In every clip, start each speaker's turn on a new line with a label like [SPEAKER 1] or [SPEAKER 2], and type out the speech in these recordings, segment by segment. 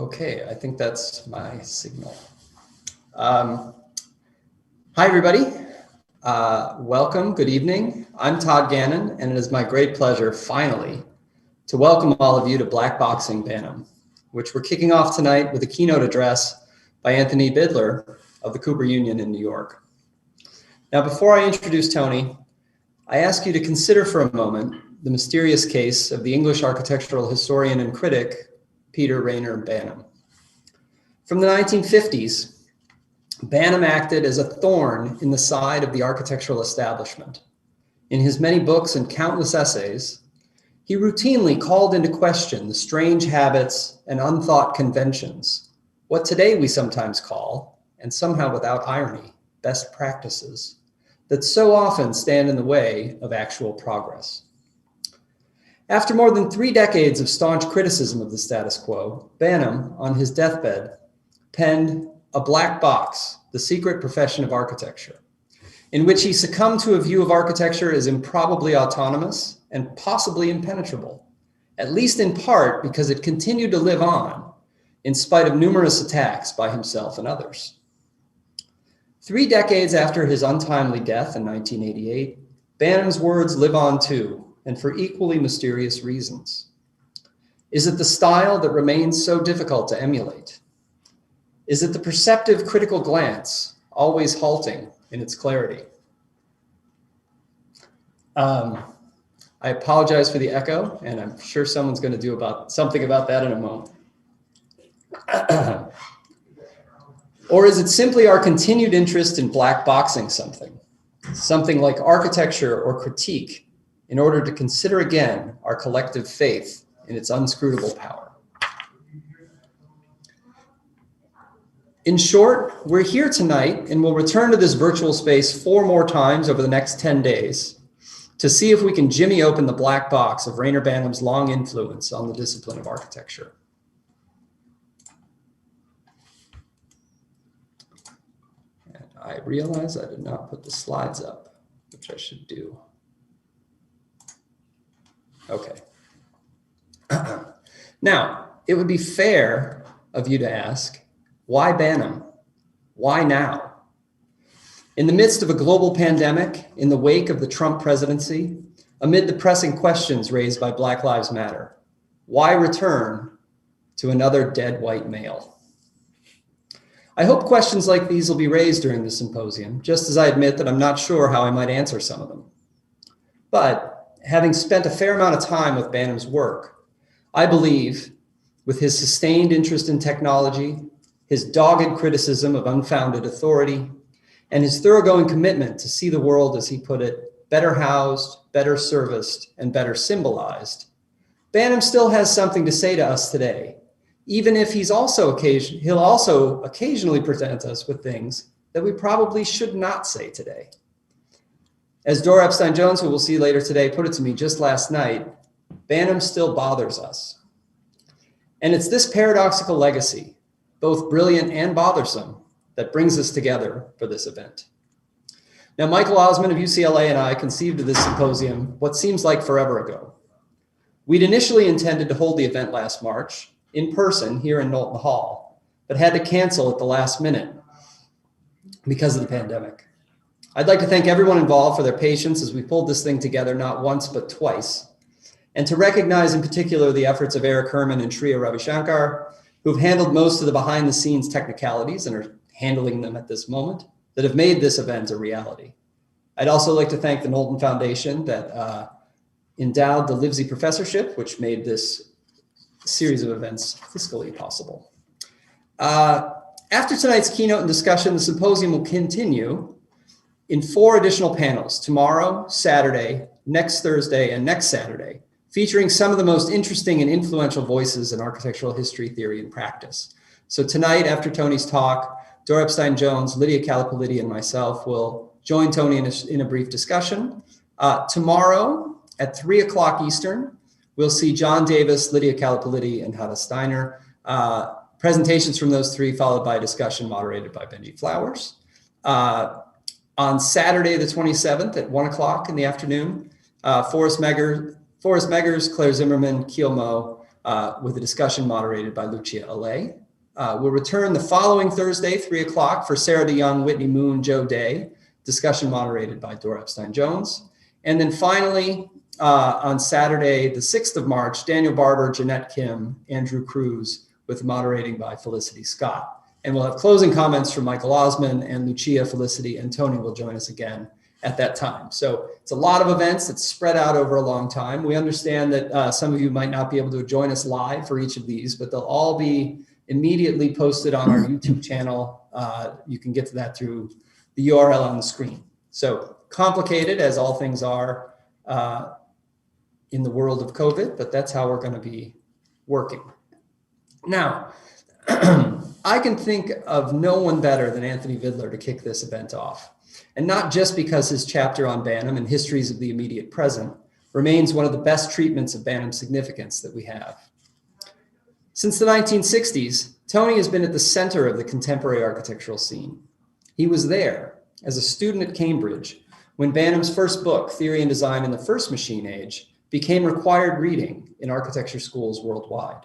[SPEAKER 1] Okay, I think that's my signal. Hi, everybody. Welcome, good evening. I'm Todd Gannon, and it is my great pleasure, finally, to welcome all of you to Blackboxing Banham, which we're kicking off tonight with a keynote address by Anthony Vidler of the Cooper Union in New York. Now, before I introduce Tony, I ask you to consider for a moment the mysterious case of the English architectural historian and critic, Peter Reyner Banham. From the 1950s, Banham acted as a thorn in the side of the architectural establishment. In his many books and countless essays, he routinely called into question the strange habits and unthought conventions, what today we sometimes call, and somehow without irony, best practices, that so often stand in the way of actual progress. After more than 3 decades of staunch criticism of the status quo, Banham, on his deathbed, penned A Black Box, The Secret Profession of Architecture, in which he succumbed to a view of architecture as improbably autonomous and possibly impenetrable, at least in part because it continued to live on in spite of numerous attacks by himself and others. 3 decades after his untimely death in 1988, Banham's words live on too, and for equally mysterious reasons. Is it the style that remains so difficult to emulate? Is it the perceptive critical glance, always halting in its clarity? I apologize for the echo, and I'm sure someone's going to do something about that in a moment. Or is it simply our continued interest in black boxing something like architecture or critique, in order to consider again our collective faith in its unscrutable power? In short, we're here tonight and we'll return to this virtual space 4 more times over the next 10 days to see if we can jimmy open the black box of Reyner Banham's long influence on the discipline of architecture. And I realize I did not put the slides up, which I should do. Okay. Now, it would be fair of you to ask, why Banham? Why now? In the midst of a global pandemic, in the wake of the Trump presidency, amid the pressing questions raised by Black Lives Matter, why return to another dead white male? I hope questions like these will be raised during the symposium, just as I admit that I'm not sure how I might answer some of them. But having spent a fair amount of time with Banham's work, I believe, with his sustained interest in technology, his dogged criticism of unfounded authority, and his thoroughgoing commitment to see the world, as he put it, better housed, better serviced, and better symbolized, Banham still has something to say to us today, even if he'll also occasionally present us with things that we probably should not say today. As Dora Epstein Jones, who we'll see later today, put it to me just last night, Banham still bothers us. And it's this paradoxical legacy, both brilliant and bothersome, that brings us together for this event. Now, Michael Osmond of UCLA and I conceived of this symposium what seems like forever ago. We'd initially intended to hold the event last March in person here in Knowlton Hall, but had to cancel at the last minute because of the pandemic. I'd like to thank everyone involved for their patience as we pulled this thing together not once, but twice. And to recognize in particular the efforts of Eric Herman and Shreya Ravishankar, who've handled most of the behind the scenes technicalities and are handling them at this moment, that have made this event a reality. I'd also like to thank the Knowlton Foundation that endowed the Livesey Professorship, which made this series of events fiscally possible. After tonight's keynote and discussion, the symposium will continue in 4 additional panels, tomorrow, Saturday, next Thursday, and next Saturday, featuring some of the most interesting and influential voices in architectural history, theory, and practice. So tonight, after Tony's talk, Dora Epstein Jones, Lydia Kallipoliti, and myself will join Tony in a brief discussion. Tomorrow at 3 o'clock Eastern, we'll see John Davis, Lydia Kallipoliti, and Hada Steiner. Presentations from those 3, followed by a discussion moderated by Benji Flowers. On Saturday, the 27th at 1 o'clock in the afternoon, Forrest Meggers, Claire Zimmerman, Keel Mo, with a discussion moderated by Lucia Allais. We'll return the following Thursday, 3 o'clock, for Sarah DeYoung, Whitney Moon, Joe Day, discussion moderated by Dora Epstein Jones. And then finally, on Saturday, the 6th of March, Daniel Barber, Jeanette Kim, Andrew Cruz, with moderating by Felicity Scott. And we'll have closing comments from Michael Osman, and Lucia, Felicity, and Tony will join us again at that time. So it's a lot of events that's spread out over a long time. We understand that some of you might not be able to join us live for each of these, but they'll all be immediately posted on our YouTube channel. You can get to that through the URL on the screen. So complicated, as all things are in the world of COVID, but that's how we're going to be working. Now, I can think of no one better than Anthony Vidler to kick this event off. And not just because his chapter on Banham and Histories of the Immediate Present remains one of the best treatments of Banham's significance that we have. Since the 1960s, Tony has been at the center of the contemporary architectural scene. He was there as a student at Cambridge when Banham's first book, Theory and Design in the First Machine Age, became required reading in architecture schools worldwide.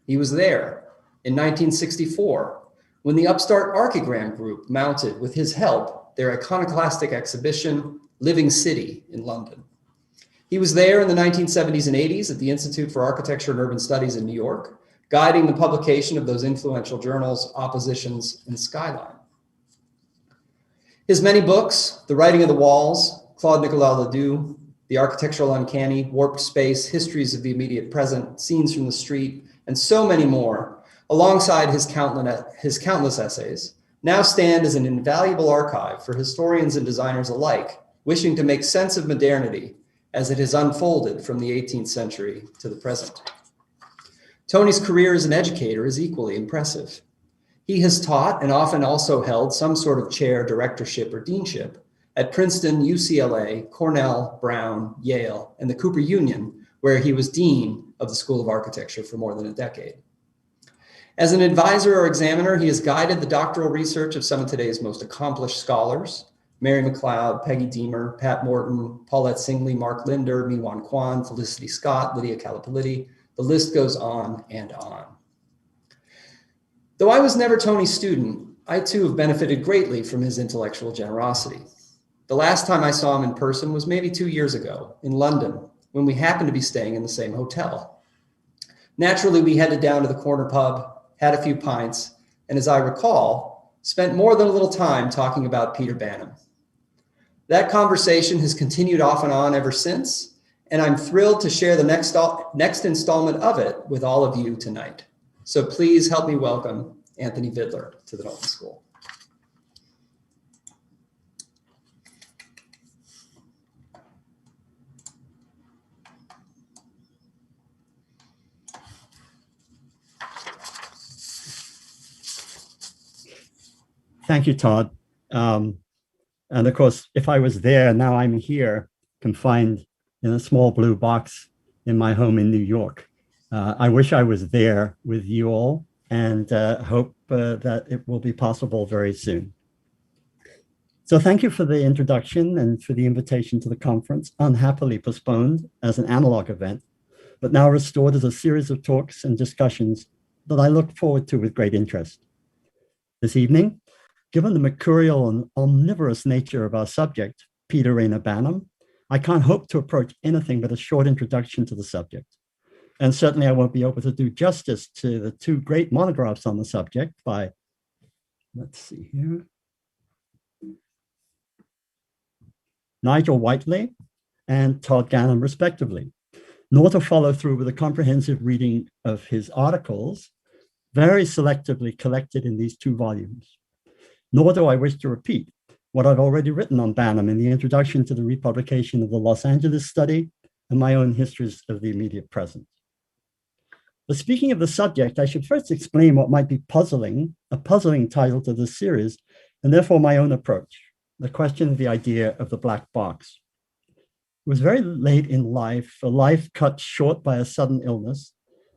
[SPEAKER 1] He was there in 1964 when the upstart Archigram Group mounted, with his help, their iconoclastic exhibition, Living City, in London. He was there in the 1970s and 80s at the Institute for Architecture and Urban Studies in New York, guiding the publication of those influential journals, Oppositions and Skyline. His many books, The Writing of the Walls, Claude Nicolas Ledoux, The Architectural Uncanny, Warped Space, Histories of the Immediate Present, Scenes from the Street, and so many more, alongside his countless essays, now stand as an invaluable archive for historians and designers alike, wishing to make sense of modernity as it has unfolded from the 18th century to the present. Tony's career as an educator is equally impressive. He has taught and often also held some sort of chair, directorship, or deanship at Princeton, UCLA, Cornell, Brown, Yale, and the Cooper Union, where he was dean of the School of Architecture for more than a decade. As an advisor or examiner, he has guided the doctoral research of some of today's most accomplished scholars: Mary McLeod, Peggy Deemer, Pat Morton, Paulette Singley, Mark Linder, Mi-Wan Kwan, Felicity Scott, Lydia Kallipoliti. The list goes on and on. Though I was never Tony's student, I too have benefited greatly from his intellectual generosity. The last time I saw him in person was maybe 2 years ago in London, when we happened to be staying in the same hotel. Naturally, we headed down to the corner pub, had a few pints, and as I recall, spent more than a little time talking about Peter Banham. That conversation has continued off and on ever since, and I'm thrilled to share the next installment of it with all of you tonight. So please help me welcome Anthony Vidler to the Knowlton School.
[SPEAKER 2] Thank you, Todd. And of course, if I was there, now I'm here, confined in a small blue box in my home in New York. I wish I was there with you all, and hope that it will be possible very soon. So thank you for the introduction and for the invitation to the conference, unhappily postponed as an analog event, but now restored as a series of talks and discussions that I look forward to with great interest. This evening, given the mercurial and omnivorous nature of our subject, Peter Reyner Banham, I can't hope to approach anything but a short introduction to the subject. And certainly I won't be able to do justice to the two great monographs on the subject by, let's see here, Nigel Whiteley and Todd Gannon, respectively, nor to follow through with a comprehensive reading of his articles, very selectively collected in these two volumes. Nor do I wish to repeat what I've already written on Banham in the introduction to the republication of the Los Angeles study and my own histories of the immediate present. But speaking of the subject, I should first explain what might be a puzzling title to this series, and therefore my own approach, the question of the idea of the black box. It was very late in life, a life cut short by a sudden illness,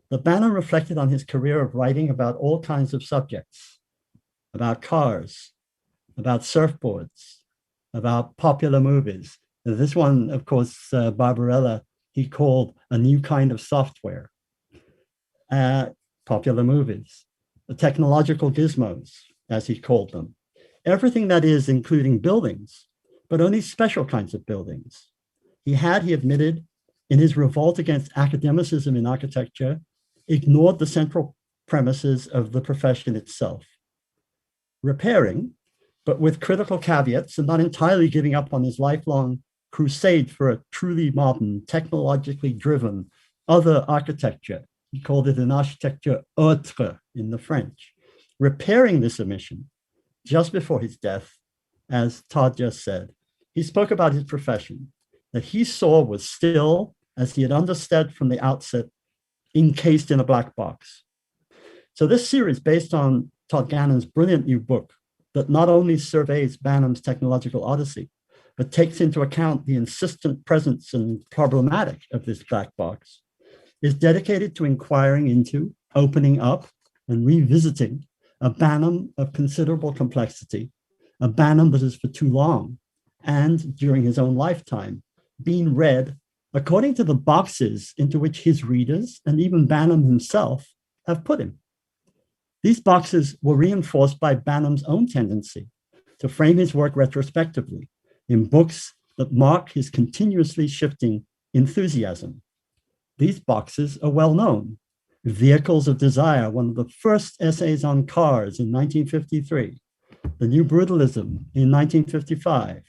[SPEAKER 2] that Banham reflected on his career of writing about all kinds of subjects, about cars, about surfboards, about popular movies. This one, of course, Barbarella, he called a new kind of software. popular movies, the technological gizmos, as he called them, everything that is, including buildings, but only special kinds of buildings. He admitted, in his revolt against academicism in architecture, ignored the central premises of the profession itself. Repairing, but with critical caveats and not entirely giving up on his lifelong crusade for a truly modern, technologically driven other architecture. He called it an architecture autre in the French. Repairing this omission just before his death, as Todd just said, he spoke about his profession that he saw was still, as he had understood from the outset, encased in a black box. So this series, based on Todd Gannon's brilliant new book that not only surveys Banham's technological odyssey, but takes into account the insistent presence and problematic of this black box, is dedicated to inquiring into, opening up, and revisiting a Banham of considerable complexity, a Banham that has for too long, and during his own lifetime, been read according to the boxes into which his readers and even Banham himself have put him. These boxes were reinforced by Banham's own tendency to frame his work retrospectively in books that mark his continuously shifting enthusiasm. These boxes are well known. Vehicles of Desire, one of the first essays on cars in 1953, The New Brutalism in 1955,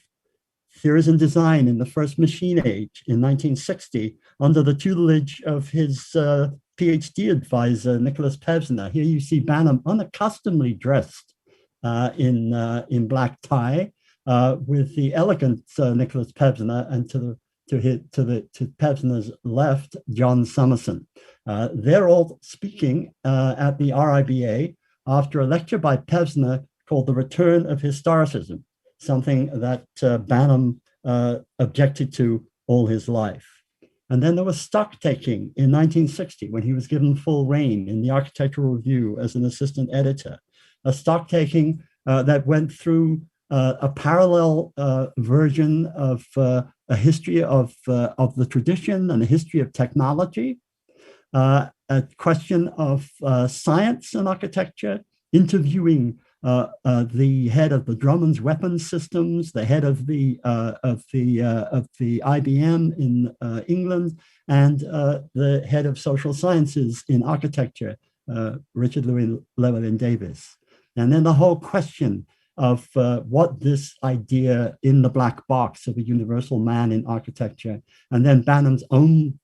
[SPEAKER 2] Theories in Design in the First Machine Age in 1960, under the tutelage of his PhD advisor, Nicholas Pevsner. Here you see Banham unaccustomedly dressed in black tie, with the elegant Nicholas Pevsner, and to Pevsner's left, John Summerson. They're all speaking at the RIBA after a lecture by Pevsner called The Return of Historicism, something that Banham objected to all his life. And then there was stock taking in 1960 when he was given full reign in the Architectural Review as an assistant editor, a stock taking that went through a parallel version of a history of the tradition and a history of technology, a question of science and architecture, interviewing the head of the Drummond's weapons systems, the head of the IBM in England, and the head of social sciences in architecture, Richard Louis Llewellyn Davis. And then the whole question of what this idea in the black box of a universal man in architecture, and then Banham's own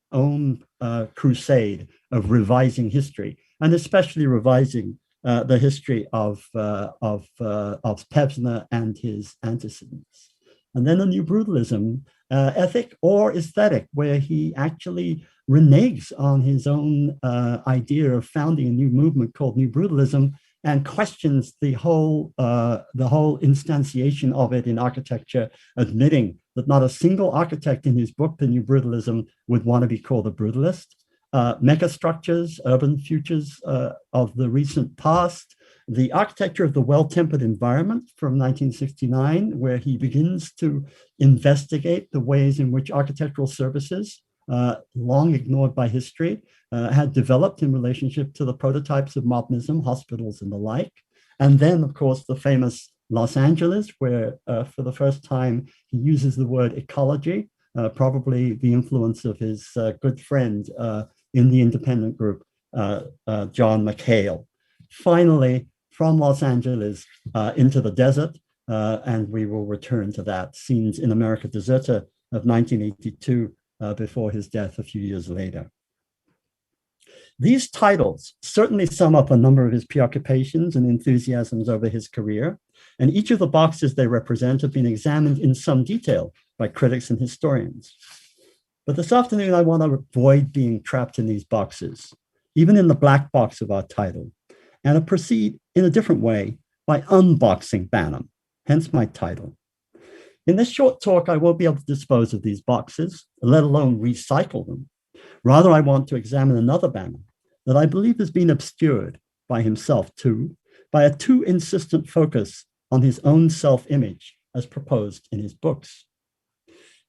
[SPEAKER 2] crusade of revising history, and especially revising the history of Pevsner and his antecedents. And then the New Brutalism, ethic or aesthetic, where he actually reneges on his own idea of founding a new movement called New Brutalism, and questions the whole instantiation of it in architecture, admitting that not a single architect in his book, The New Brutalism, would want to be called a brutalist. Megastructures, urban futures of the recent past, the architecture of the well-tempered environment from 1969, where he begins to investigate the ways in which architectural services, long ignored by history, had developed in relationship to the prototypes of modernism, hospitals and the like. And then, of course, the famous Los Angeles, where for the first time he uses the word ecology, probably the influence of his good friend in the independent group, John McHale. Finally, from Los Angeles into the desert, and we will return to that, Scenes in America Deserta of 1982, before his death a few years later. These titles certainly sum up a number of his preoccupations and enthusiasms over his career, and each of the boxes they represent have been examined in some detail by critics and historians. But this afternoon, I want to avoid being trapped in these boxes, even in the black box of our title, and to proceed in a different way by unboxing Banham, hence my title. In this short talk, I won't be able to dispose of these boxes, let alone recycle them. Rather, I want to examine another Banham that I believe has been obscured by himself too, by a too insistent focus on his own self-image as proposed in his books.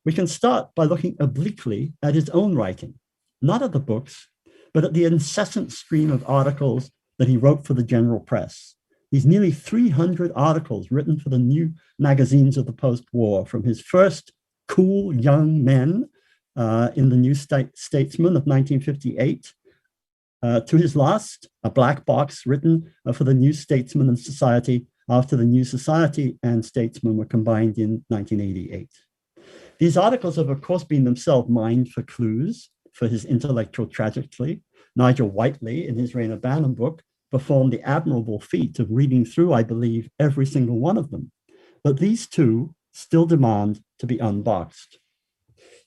[SPEAKER 2] We can start by looking obliquely at his own writing, not at the books, but at the incessant stream of articles that he wrote for the general press. These nearly 300 articles written for the new magazines of the post-war, from his first Cool Young Men in the New Statesman of 1958 to his last, a black box written for the New Statesman and Society after the New Society and Statesman were combined in 1988. These articles have, of course, been themselves mined for clues for his intellectual trajectory. Nigel Whiteley, in his Reyner Banham book, performed the admirable feat of reading through, I believe, every single one of them. But these two still demand to be unboxed.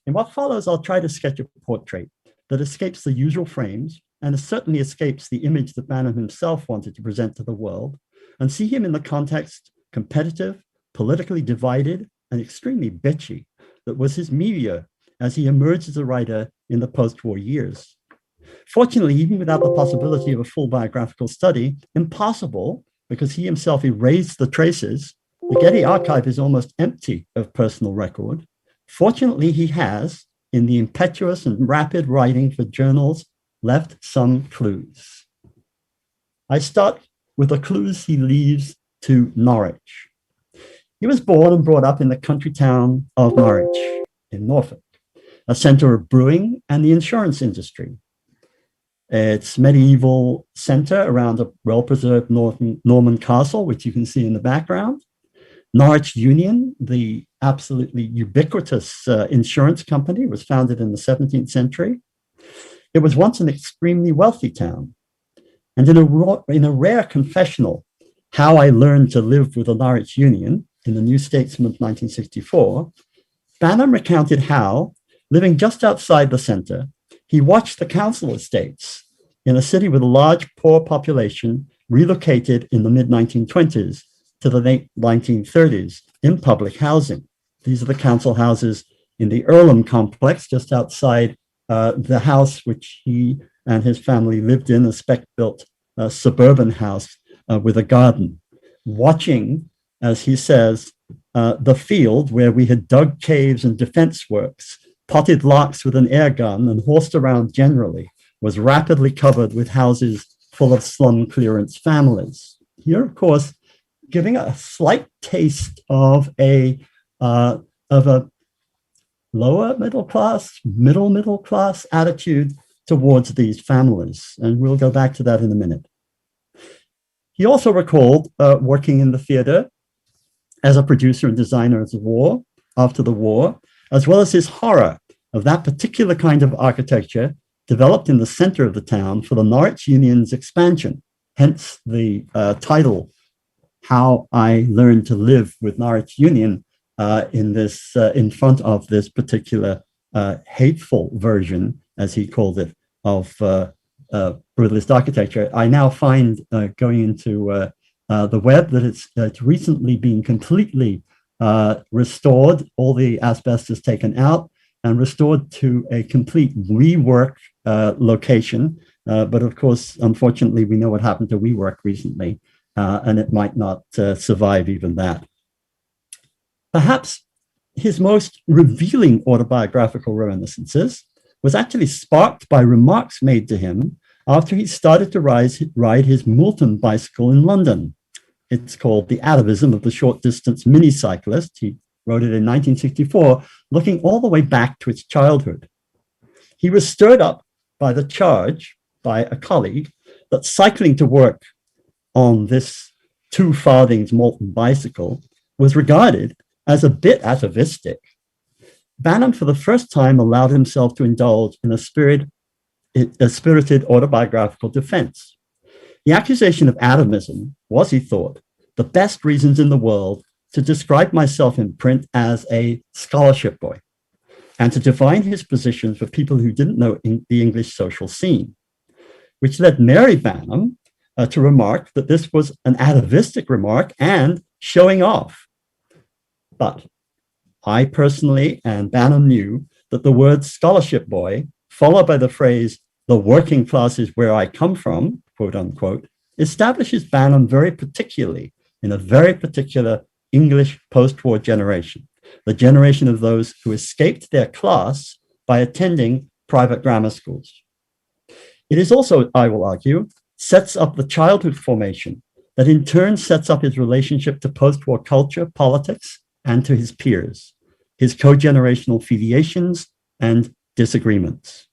[SPEAKER 2] In what follows, I'll try to sketch a portrait that escapes the usual frames and certainly escapes the image that Banham himself wanted to present to the world, and see him in the context competitive, politically divided, and extremely bitchy that was his milieu as he emerged as a writer in the post-war years. Fortunately, even without the possibility of a full biographical study, impossible because he himself erased the traces, the Getty archive is almost empty of personal record. Fortunately, he has, in the impetuous and rapid writing for journals, left some clues. I start with the clues he leaves to Norwich. He was born and brought up in the country town of Norwich in Norfolk, a center of brewing and the insurance industry. Its medieval center around a well-preserved Norman castle, which you can see in the background. Norwich Union, the absolutely ubiquitous insurance company, was founded in the 17th century. It was once an extremely wealthy town. And in a rare confessional, How I Learned to Live with the Norwich Union, in the New Statesman of 1964, Banham recounted how, living just outside the center, he watched the council estates in a city with a large poor population relocated in the mid-1920s to the late 1930s in public housing. These are the council houses in the Earlham complex, just outside the house which he and his family lived in, a spec-built suburban house with a garden, watching, as he says, the field where we had dug caves and defense works, potted larks with an air gun, and horsed around generally, was rapidly covered with houses full of slum clearance families. Here, of course, giving a slight taste of a lower middle class attitude towards these families. And we'll go back to that in a minute. He also recalled working in the theater as a producer and designer after the war, as well as his horror of that particular kind of architecture developed in the center of the town for the Norwich Union's expansion, hence the title, How I Learned to Live with Norwich Union, in front of this particular hateful version, as he called it, of brutalist architecture. I now find, going into the web, that it's recently been completely restored, all the asbestos taken out, and restored to a complete WeWork location. But of course, unfortunately, we know what happened to WeWork recently, and it might not survive even that. Perhaps his most revealing autobiographical reminiscences was actually sparked by remarks made to him after he started to ride his Moulton bicycle in London. It's called The Activism of the Short Distance Mini Cyclist. He wrote it in 1964, looking all the way back to its childhood. He was stirred up by the charge by a colleague that cycling to work on this 2 farthings Moulton bicycle was regarded as a bit atavistic. Banham, for the first time, allowed himself to indulge in a spirited autobiographical defense. The accusation of atavism was, he thought, the best reasons in the world to describe myself in print as a scholarship boy and to define his position for people who didn't know the English social scene, which led Mary Banham to remark that this was an atavistic remark and showing off. But I personally and Banham knew that the word scholarship boy, followed by the phrase, the working class is where I come from, quote unquote, establishes Banham very particularly in a very particular English post-war generation, the generation of those who escaped their class by attending private grammar schools. It is also, I will argue, sets up the childhood formation that in turn sets up his relationship to post-war culture, politics, and to his peers, his co-generational filiations and disagreements.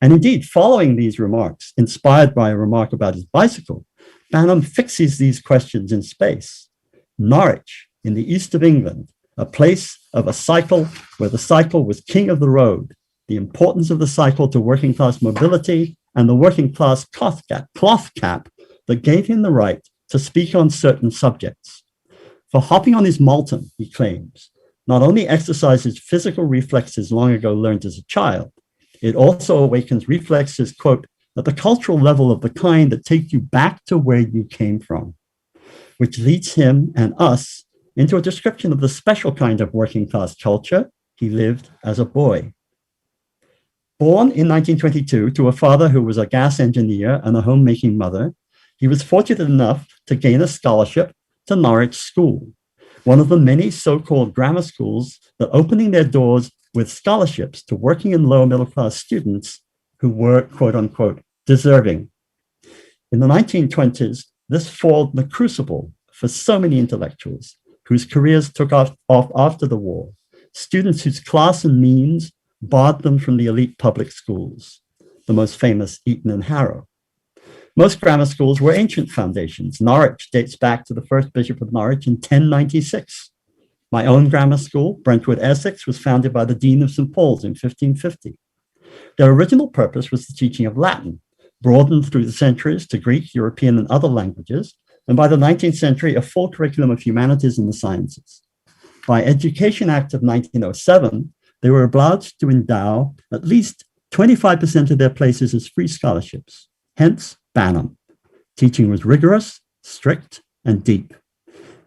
[SPEAKER 2] And indeed, following these remarks, inspired by a remark about his bicycle, Banham fixes these questions in space. Norwich, in the east of England, a place of a cycle where the cycle was king of the road, the importance of the cycle to working class mobility, and the working class cloth cap that gave him the right to speak on certain subjects. For hopping on his Malton, he claims, not only exercises physical reflexes long ago learned as a child, it also awakens reflexes, quote, at the cultural level of the kind that take you back to where you came from, which leads him and us into a description of the special kind of working class culture he lived as a boy. Born in 1922 to a father who was a gas engineer and a homemaking mother, he was fortunate enough to gain a scholarship to Norwich School, one of the many so-called grammar schools that opening their doors with scholarships to working and lower middle class students who were, quote unquote, deserving. In the 1920s, this formed the crucible for so many intellectuals whose careers took off after the war, students whose class and means barred them from the elite public schools, the most famous Eton and Harrow. Most grammar schools were ancient foundations. Norwich dates back to the first Bishop of Norwich in 1096. My own grammar school, Brentwood, Essex, was founded by the Dean of St. Paul's in 1550. Their original purpose was the teaching of Latin, broadened through the centuries to Greek, European, and other languages, and by the 19th century, a full curriculum of humanities and the sciences. By Education Act of 1907, they were obliged to endow at least 25% of their places as free scholarships, hence Banham. Teaching was rigorous, strict, and deep.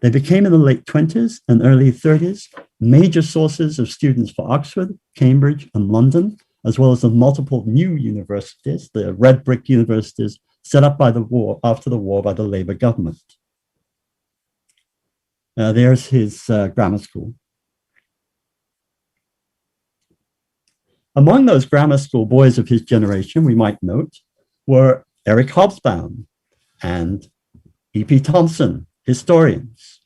[SPEAKER 2] They became in the late 20s and early 30s major sources of students for Oxford, Cambridge, and London, as well as the multiple new universities, the red brick universities set up by the war, after the war by the Labour government. There's his grammar school. Among those grammar school boys of his generation, we might note, were Eric Hobsbawm and E.P. Thompson, historians,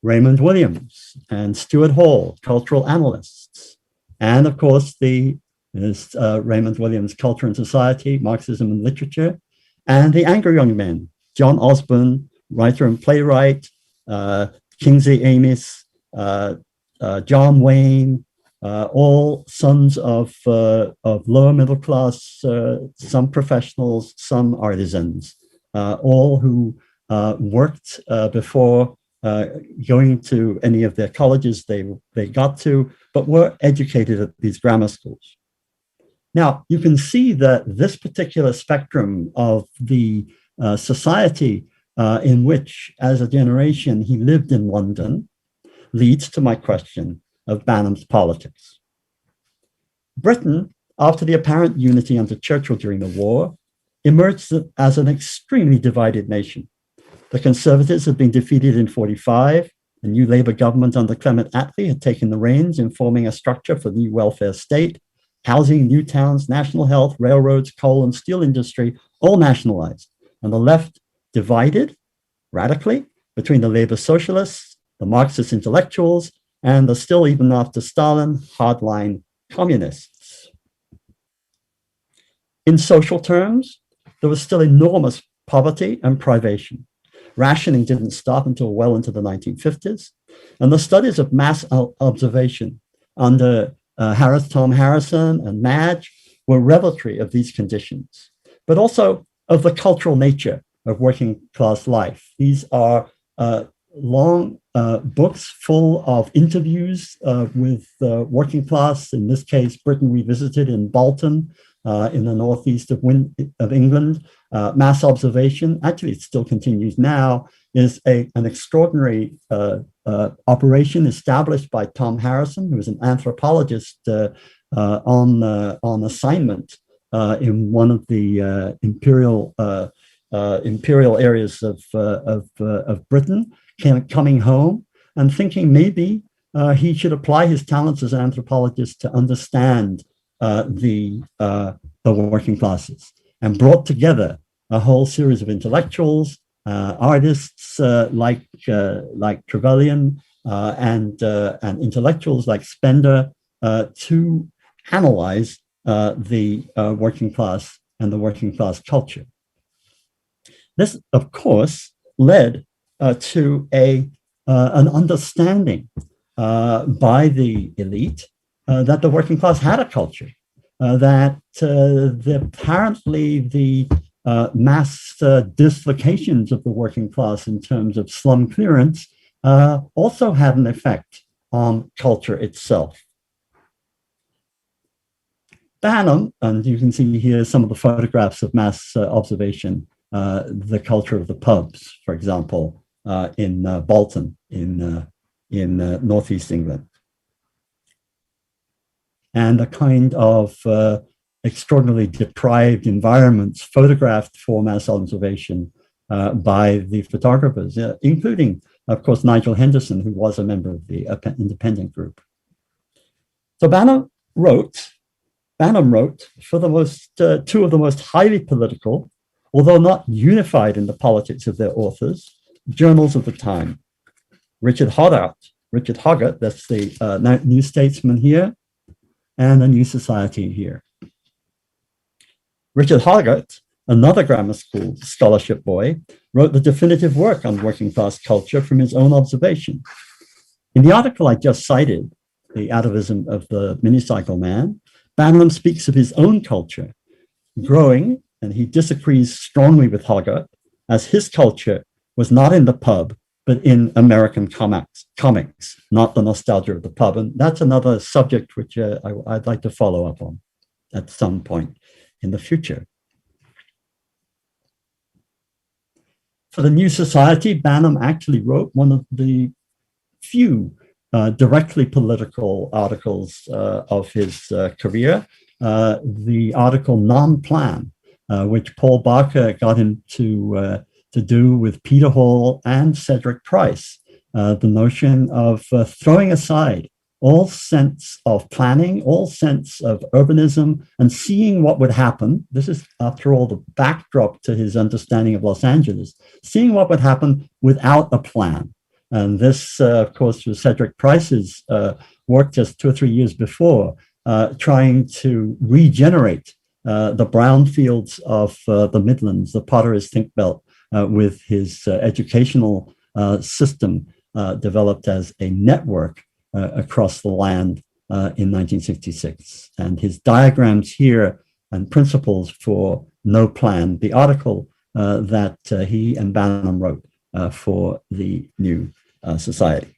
[SPEAKER 2] Raymond Williams and Stuart Hall, cultural analysts, and of course Raymond Williams, Culture and Society, Marxism and Literature, and the angry young men, John Osborne, writer and playwright, Kingsley Amis, John Wayne, all sons of lower middle class, some professionals, some artisans, all who worked before going to any of their colleges they got to, but were educated at these grammar schools. Now, you can see that this particular spectrum of the society in which, as a generation, he lived in London leads to my question of Banham's politics. Britain, after the apparent unity under Churchill during the war, emerged as an extremely divided nation. The Conservatives had been defeated in 1945. The new Labour government under Clement Attlee had taken the reins in forming a structure for the new welfare state. Housing, new towns, national health, railroads, coal and steel industry, all nationalized. And the left divided radically between the Labour socialists, the Marxist intellectuals, and the still, even after Stalin, hardline communists. In social terms, there was still enormous poverty and privation. Rationing didn't stop until well into the 1950s. And the studies of mass observation under Tom Harrison and Madge were revelatory of these conditions, but also of the cultural nature of working class life. These are long books full of interviews with working class, in this case, Britain Revisited in Bolton, in the northeast of England. Mass observation, actually it still continues now, is an extraordinary operation established by Tom Harrison, who was an anthropologist on assignment in one of the imperial areas of Britain, coming home and thinking maybe he should apply his talents as an anthropologist to understand the working classes. and brought together a whole series of intellectuals, artists like Trevelyan, and intellectuals like Spender to analyze the working class and the working class culture. This, of course, led to an understanding by the elite that the working class had a culture, that apparently the mass dislocations of the working class in terms of slum clearance also had an effect on culture itself. Banham, and you can see here some of the photographs of mass observation, the culture of the pubs, for example, in Bolton in northeast England. And a kind of extraordinarily deprived environments photographed for mass observation by the photographers, including, of course, Nigel Henderson, who was a member of the independent group. So Banham wrote for the two of the most highly political, although not unified in the politics of their authors, journals of the time. Richard Hoggart, that's the New Statesman here, and a New Society here. Richard Hoggart, another grammar school scholarship boy, wrote the definitive work on working class culture from his own observation. In the article I just cited, The Atavism of the Minicycle Man, Banham speaks of his own culture growing, and he disagrees strongly with Hoggart, as his culture was not in the pub, but in American comics, not the nostalgia of the pub. And that's another subject which I'd like to follow up on at some point in the future. For the New Society, Banham actually wrote one of the few directly political articles of his career, the article Non-Plan, which Paul Barker got him to do with Peter Hall and Cedric Price, the notion of throwing aside all sense of planning, all sense of urbanism, and seeing what would happen. This is, after all, the backdrop to his understanding of Los Angeles, seeing what would happen without a plan. And this, of course, was Cedric Price's work just 2 or 3 years before, trying to regenerate the brownfields of the Midlands, the Potter's Think Belt, with his educational system developed as a network across the land in 1966. And his diagrams here and principles for No Plan, the article that he and Banham wrote for the New Society.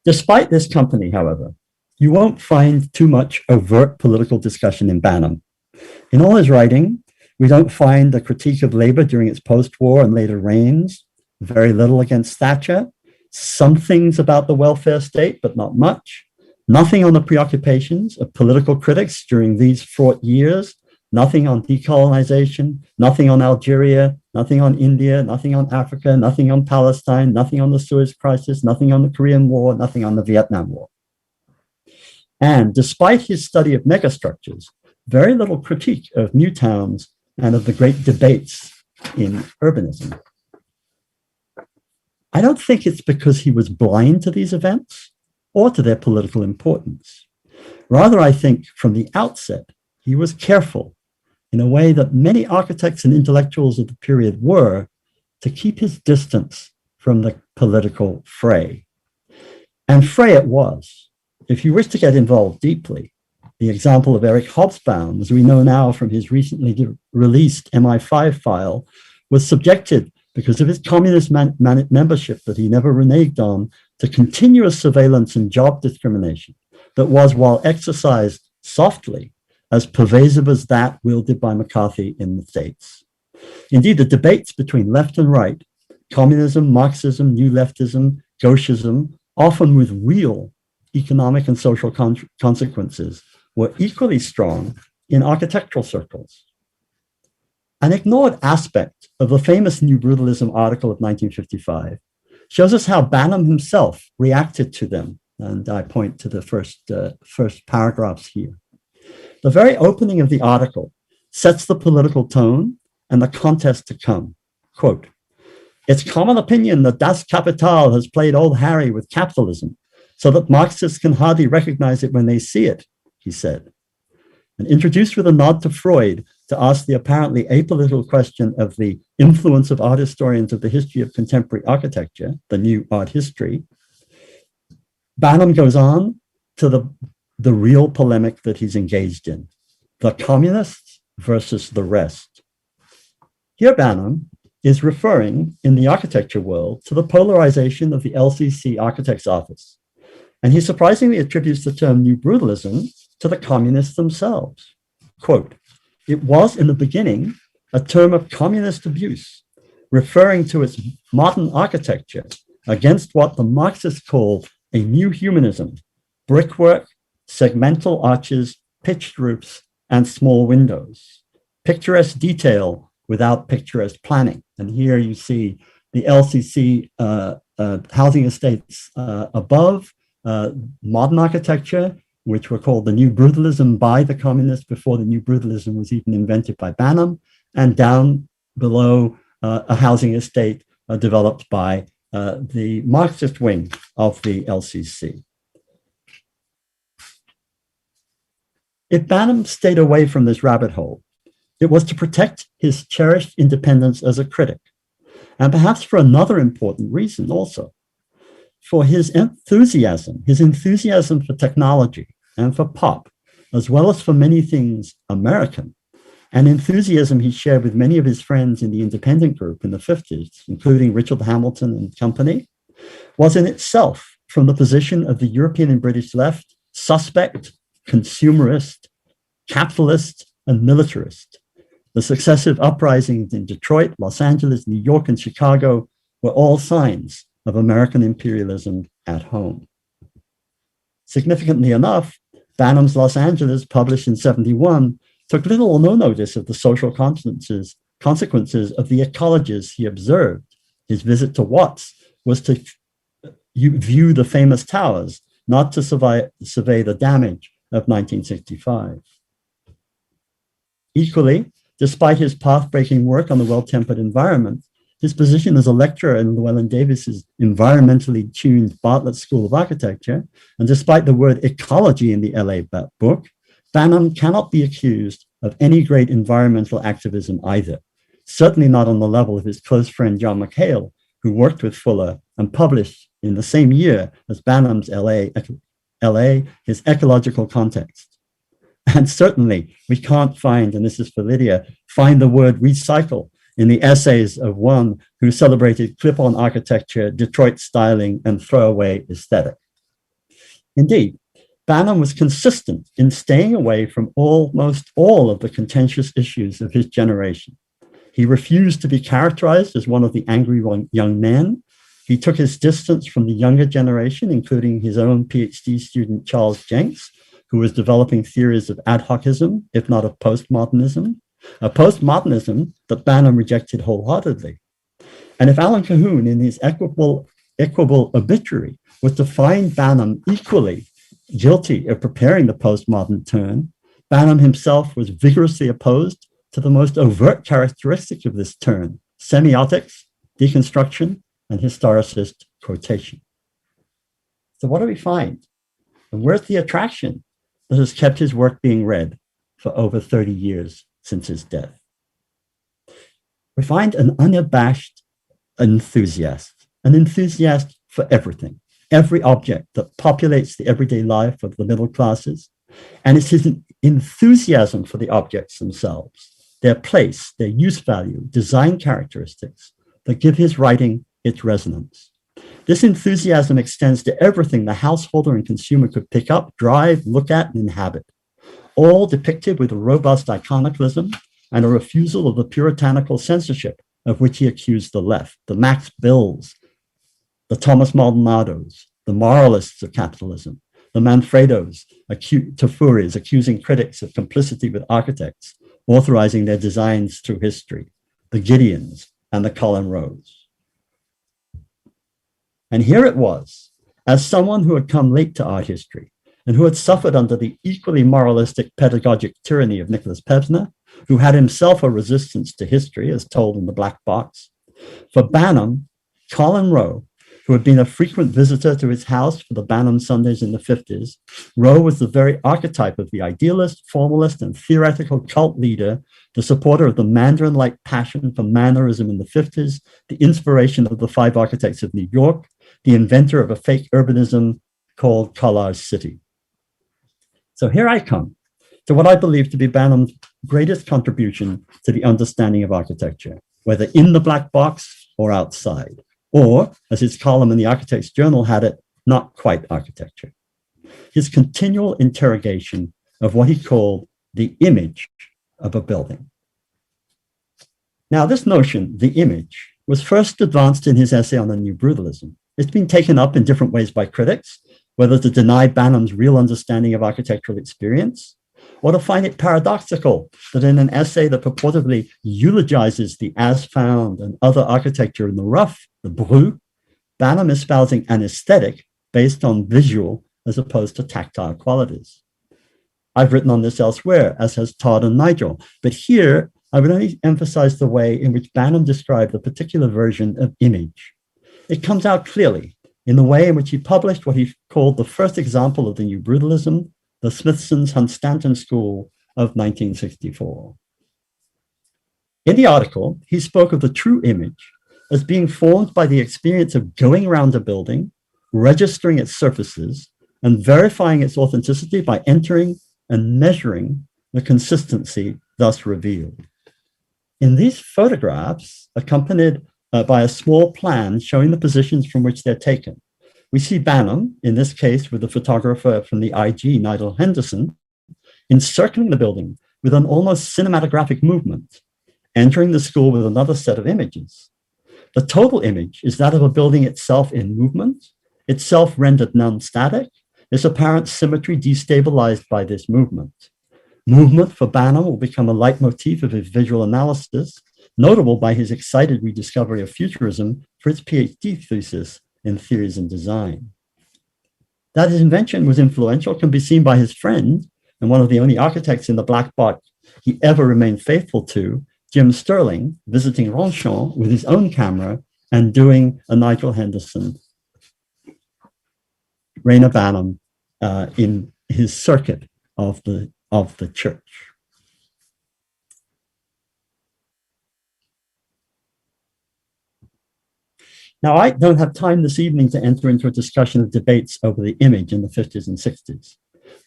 [SPEAKER 2] Despite this company, however, you won't find too much overt political discussion in Banham. In all his writing, we don't find a critique of labor during its post-war and later reigns, very little against Thatcher, some things about the welfare state, but not much, nothing on the preoccupations of political critics during these fraught years, nothing on decolonization, nothing on Algeria, nothing on India, nothing on Africa, nothing on Palestine, nothing on the Suez Crisis, nothing on the Korean War, nothing on the Vietnam War. And despite his study of megastructures, very little critique of new towns and of the great debates in urbanism. I don't think it's because he was blind to these events or to their political importance. Rather, I think from the outset, he was careful, in a way that many architects and intellectuals of the period were, to keep his distance from the political fray. And fray it was. If you wish to get involved deeply, the example of Eric Hobsbawm, as we know now from his recently released MI5 file, was subjected, because of his communist membership that he never reneged on, to continuous surveillance and job discrimination that was, while exercised softly, as pervasive as that wielded by McCarthy in the States. Indeed, the debates between left and right, communism, Marxism, new leftism, gauchism, often with real economic and social consequences, were equally strong in architectural circles. An ignored aspect of the famous New Brutalism article of 1955 shows us how Banham himself reacted to them. And I point to the first paragraphs here. The very opening of the article sets the political tone and the contest to come. Quote, "It's common opinion that Das Kapital has played old Harry with capitalism so that Marxists can hardly recognize it when they see it," he said. And introduced with a nod to Freud to ask the apparently apolitical question of the influence of art historians of the history of contemporary architecture, the new art history, Banham goes on to the real polemic that he's engaged in, the communists versus the rest. Here Banham is referring in the architecture world to the polarization of the LCC Architect's Office. And he surprisingly attributes the term new brutalism to the communists themselves. Quote, "It was in the beginning a term of communist abuse, referring to its modern architecture against what the Marxists called a new humanism, brickwork, segmental arches, pitched roofs, and small windows, picturesque detail without picturesque planning." And here you see the LCC housing estates above, modern architecture, which were called the new brutalism by the communists before the new brutalism was even invented by Banham, and down below a housing estate developed by the Marxist wing of the LCC. If Banham stayed away from this rabbit hole, it was to protect his cherished independence as a critic, and perhaps for another important reason also, for his enthusiasm for technology and for pop, as well as for many things American, an enthusiasm he shared with many of his friends in the independent group in the 50s, including Richard Hamilton and company, was in itself, from the position of the European and British left, suspect, consumerist, capitalist, and militarist. The successive uprisings in Detroit, Los Angeles, New York, and Chicago were all signs of American imperialism at home. Significantly enough, Banham's Los Angeles, published in 71, took little or no notice of the social consequences of the ecologies he observed. His visit to Watts was to view the famous towers, not to survey the damage of 1965. Equally, despite his path-breaking work on the well-tempered environment, his position as a lecturer in Llewellyn Davis's environmentally tuned Bartlett School of Architecture, and despite the word ecology in the LA book, Banham cannot be accused of any great environmental activism either, certainly not on the level of his close friend John McHale, who worked with Fuller and published in the same year as Banham's LA, his ecological context. And certainly we can't find, and this is for Lydia, find the word recycle in the essays of one who celebrated clip-on architecture, Detroit styling, and throwaway aesthetic. Indeed, Banham was consistent in staying away from almost all of the contentious issues of his generation. He refused to be characterized as one of the angry young men. He took his distance from the younger generation, including his own PhD student, Charles Jenks, who was developing theories of ad hocism, if not of postmodernism, a postmodernism that Banham rejected wholeheartedly. And if Alan Cahoon, in his equable obituary, was to find Banham equally guilty of preparing the postmodern turn, Banham himself was vigorously opposed to the most overt characteristic of this turn: semiotics, deconstruction, and historicist quotation. So what do we find? And where's the attraction that has kept his work being read for over 30 years since his death? We find an unabashed enthusiast, an enthusiast for everything, every object that populates the everyday life of the middle classes. And it's his enthusiasm for the objects themselves, their place, their use value, design characteristics that give his writing its resonance. This enthusiasm extends to everything the householder and consumer could pick up, drive, look at, and inhabit, all depicted with a robust iconoclasm and a refusal of the puritanical censorship of which he accused the left, the Max Bills, the Thomas Maldonados, the moralists of capitalism, the Manfredos, Tafuris, accusing critics of complicity with architects, authorizing their designs through history, the Gideons, and the Colin Roes. And here it was, as someone who had come late to art history and who had suffered under the equally moralistic pedagogic tyranny of Nicholas Pevsner, who had himself a resistance to history, as told in the Black Box. For Banham, Colin Roe, who had been a frequent visitor to his house for the Banham Sundays in the 50s, Roe was the very archetype of the idealist, formalist, and theoretical cult leader, the supporter of the Mandarin-like passion for mannerism in the 50s, the inspiration of the five architects of New York, the inventor of a fake urbanism called Collage City. So here I come to what I believe to be Banham's greatest contribution to the understanding of architecture, whether in the Black Box or outside, or, as his column in the Architect's Journal had it, not quite architecture. His continual interrogation of what he called the image of a building. Now, this notion, the image, was first advanced in his essay on the New Brutalism. It's been taken up in different ways by critics, whether to deny Banham's real understanding of architectural experience, or to find it paradoxical that in an essay that purportedly eulogizes the as-found and other architecture in the rough, the brut, Banham espousing an aesthetic based on visual as opposed to tactile qualities. I've written on this elsewhere, as has Todd and Nigel, but here I would only emphasize the way in which Banham described a particular version of image. It comes out clearly in the way in which he published what he called the first example of the New Brutalism, the Smithson's Hunstanton School of 1964. In the article, he spoke of the true image as being formed by the experience of going around a building, registering its surfaces, and verifying its authenticity by entering and measuring the consistency thus revealed. In these photographs, accompanied by a small plan showing the positions from which they're taken, we see Banham, in this case with the photographer from the IG, Nigel Henderson, encircling the building with an almost cinematographic movement, entering the school with another set of images. The total image is that of a building itself in movement, itself rendered non-static, its apparent symmetry destabilized by this movement. Movement for Banham will become a leitmotif of his visual analysis, notable by his excited rediscovery of futurism for its PhD thesis in theories and design. That his invention was influential can be seen by his friend, and one of the only architects in the Black Box he ever remained faithful to, Jim Sterling, visiting Ronchamp with his own camera and doing a Nigel Henderson, Reyner Banham in his circuit of the church. Now, I don't have time this evening to enter into a discussion of debates over the image in the 50s and 60s,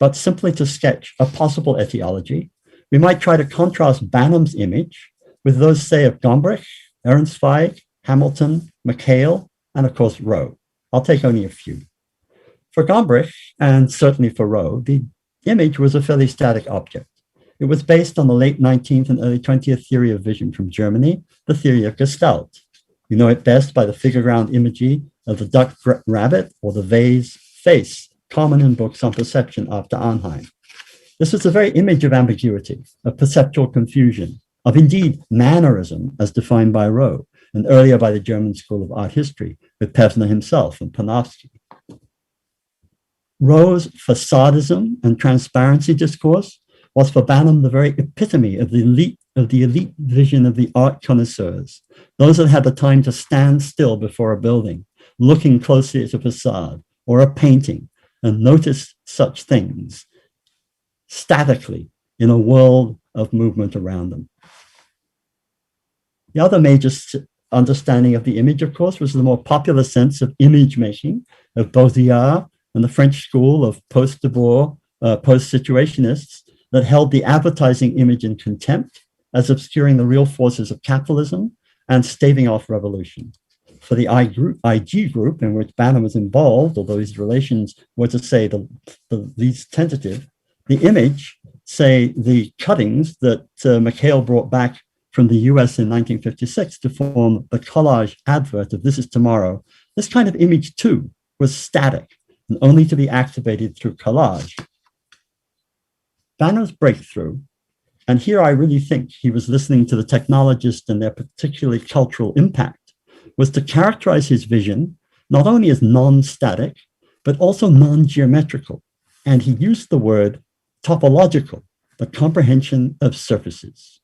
[SPEAKER 2] but simply to sketch a possible etiology, we might try to contrast Banham's image with those, say, of Gombrich, Ehrenzweig, Hamilton, McHale, and of course, Roe. I'll take only a few. For Gombrich, and certainly for Roe, the image was a fairly static object. It was based on the late 19th and early 20th theory of vision from Germany, the theory of gestalt. You know it best by the figure ground imagery of the duck rabbit or the vase face, common in books on perception after Arnheim. This is the very image of ambiguity, of perceptual confusion, of indeed mannerism as defined by Roe, and earlier by the German School of Art History with Pevsner himself and Panofsky. Roe's facadism and transparency discourse was for Banham the very epitome of the elite vision of the art connoisseurs, those that had the time to stand still before a building, looking closely at a facade or a painting, and notice such things statically in a world of movement around them. The other major understanding of the image, of course, was the more popular sense of image making of Baudrillard and the French school of post-Debord, post-situationists that held the advertising image in contempt as obscuring the real forces of capitalism and staving off revolution. For the IG group in which Banham was involved, although his relations were to say the least tentative, the image, say the cuttings that McHale brought back from the US in 1956 to form the collage advert of This Is Tomorrow, this kind of image too was static and only to be activated through collage. Banham's breakthrough, and here I really think he was listening to the technologists and their particularly cultural impact, was to characterize his vision not only as non-static, but also non-geometrical. And he used the word topological, the comprehension of surfaces.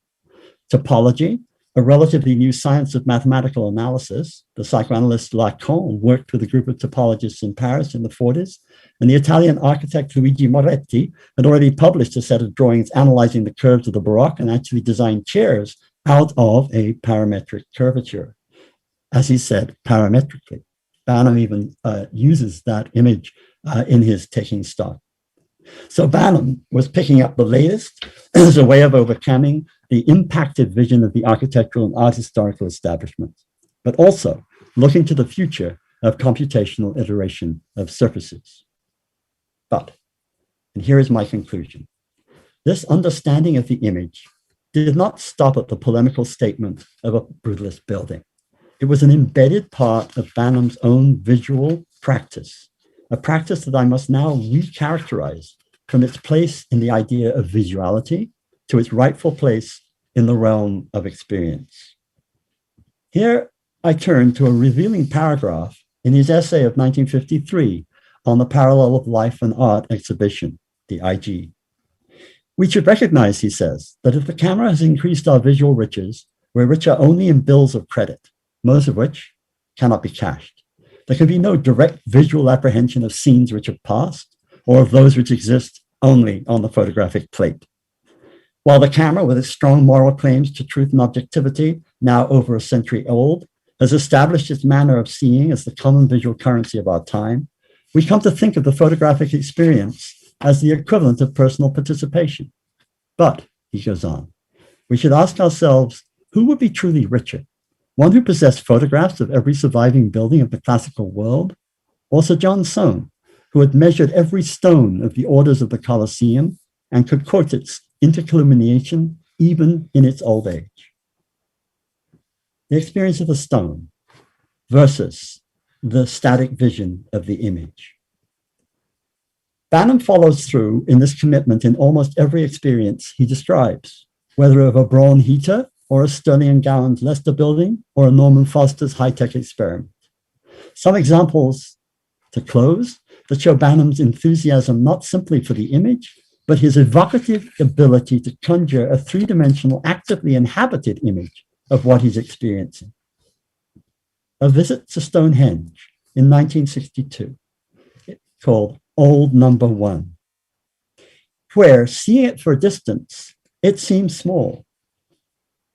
[SPEAKER 2] Topology, a relatively new science of mathematical analysis. The psychoanalyst Lacan worked with a group of topologists in Paris in the 40s, and the Italian architect Luigi Moretti had already published a set of drawings analyzing the curves of the Baroque and actually designed chairs out of a parametric curvature. As he said, parametrically. Banham even uses that image in his taking stock. So Banham was picking up the latest as a way of overcoming the impacted vision of the architectural and art historical establishment, but also looking to the future of computational iteration of surfaces. But, and here is my conclusion, this understanding of the image did not stop at the polemical statement of a brutalist building. It was an embedded part of Banham's own visual practice, a practice that I must now recharacterize from its place in the idea of visuality to its rightful place in the realm of experience. Here I turn to a revealing paragraph in his essay of 1953 on the Parallel of Life and Art exhibition, the IG. We should recognize, he says, that if the camera has increased our visual riches, we're richer only in bills of credit, most of which cannot be cashed. There can be no direct visual apprehension of scenes which have passed, or of those which exist only on the photographic plate. While the camera, with its strong moral claims to truth and objectivity, now over a century old, has established its manner of seeing as the common visual currency of our time, we come to think of the photographic experience as the equivalent of personal participation. But, he goes on, we should ask ourselves, who would be truly richer? One who possessed photographs of every surviving building of the classical world, or Sir John Soane, who had measured every stone of the orders of the Colosseum and could quote its intercolumniation even in its old age. The experience of the stone versus the static vision of the image. Banham follows through in this commitment in almost every experience he describes, whether of a Braun heater or a Stirling & Gowans Leicester building or a Norman Foster's high-tech experiment. Some examples to close that show Banham's enthusiasm not simply for the image, but his evocative ability to conjure a three-dimensional, actively inhabited image of what he's experiencing. A visit to Stonehenge in 1962, called Old Number One, where, seeing it for a distance, it seems small.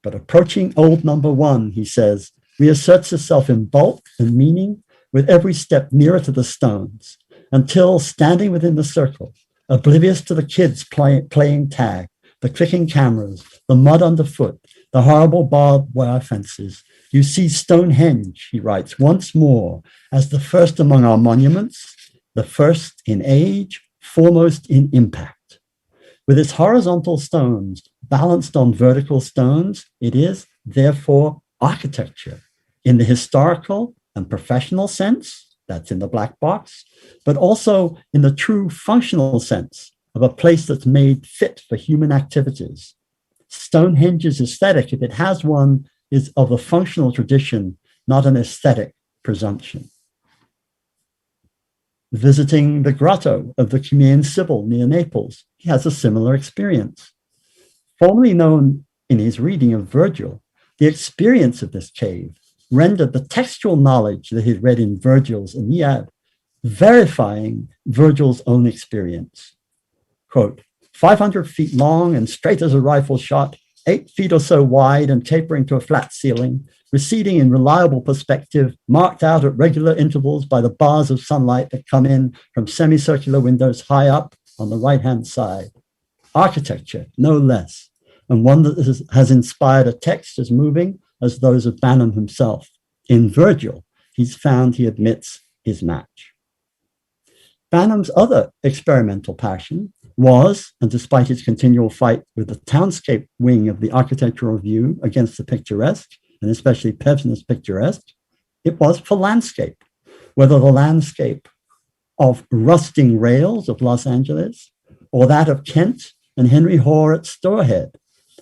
[SPEAKER 2] But approaching Old Number One, he says, reasserts itself in bulk and meaning with every step nearer to the stones, until, standing within the circle, oblivious to the kids playing tag, the clicking cameras, the mud underfoot, the horrible barbed wire fences, you see Stonehenge, he writes, once more as the first among our monuments, the first in age, foremost in impact. With its horizontal stones balanced on vertical stones, it is, therefore, architecture in the historical and professional sense, that's in the black box, but also in the true functional sense of a place that's made fit for human activities. Stonehenge's aesthetic, if it has one, is of a functional tradition, not an aesthetic presumption. Visiting the grotto of the Cumean Sibyl near Naples, he has a similar experience. Formerly known in his reading of Virgil, the experience of this cave rendered the textual knowledge that he'd read in Virgil's Aeneid, verifying Virgil's own experience. Quote, 500 feet long and straight as a rifle shot, 8 feet or so wide and tapering to a flat ceiling, receding in reliable perspective, marked out at regular intervals by the bars of sunlight that come in from semicircular windows high up on the right-hand side. Architecture, no less, and one that has inspired a text as moving as those of Banham himself. In Virgil, he's found, he admits, his match. Banham's other experimental passion was, and despite his continual fight with the townscape wing of the architectural view against the picturesque, and especially Pevsner's picturesque, it was for landscape, whether the landscape of rusting rails of Los Angeles or that of Kent and Henry Hoare at Storehead,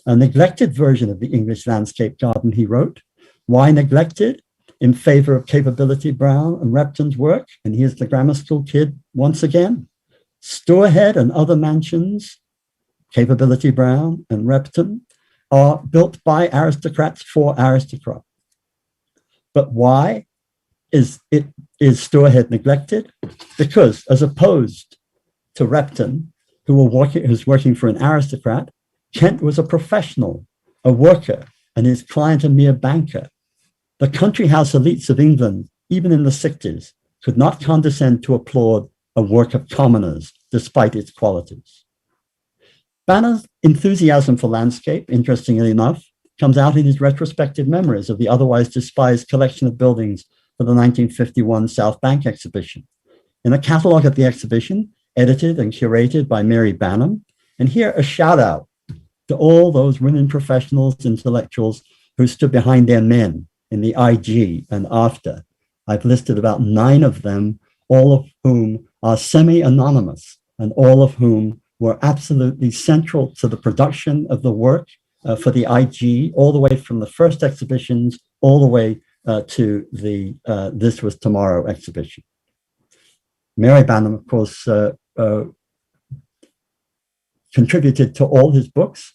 [SPEAKER 2] a neglected version of the English landscape garden, he wrote. Why neglected? In favor of Capability Brown and Repton's work, and here's the grammar school kid once again. Storehead and other mansions, Capability Brown and Repton, are built by aristocrats for aristocrats. But why is Stourhead neglected? Because as opposed to Repton, who's working for an aristocrat, Kent was a professional, a worker, and his client a mere banker. The country house elites of England, even in the 60s, could not condescend to applaud a work of commoners, despite its qualities. Banham's enthusiasm for landscape, interestingly enough, comes out in his retrospective memories of the otherwise despised collection of buildings for the 1951 South Bank exhibition. In a catalogue of the exhibition, edited and curated by Mary Banham, and here a shout out to all those women professionals, intellectuals who stood behind their men in the IG and after. I've listed about 9 of them, all of whom are semi-anonymous and all of whom were absolutely central to the production of the work for the IG, all the way from the first exhibitions, all the way to the This Was Tomorrow exhibition. Mary Banham, of course, contributed to all his books,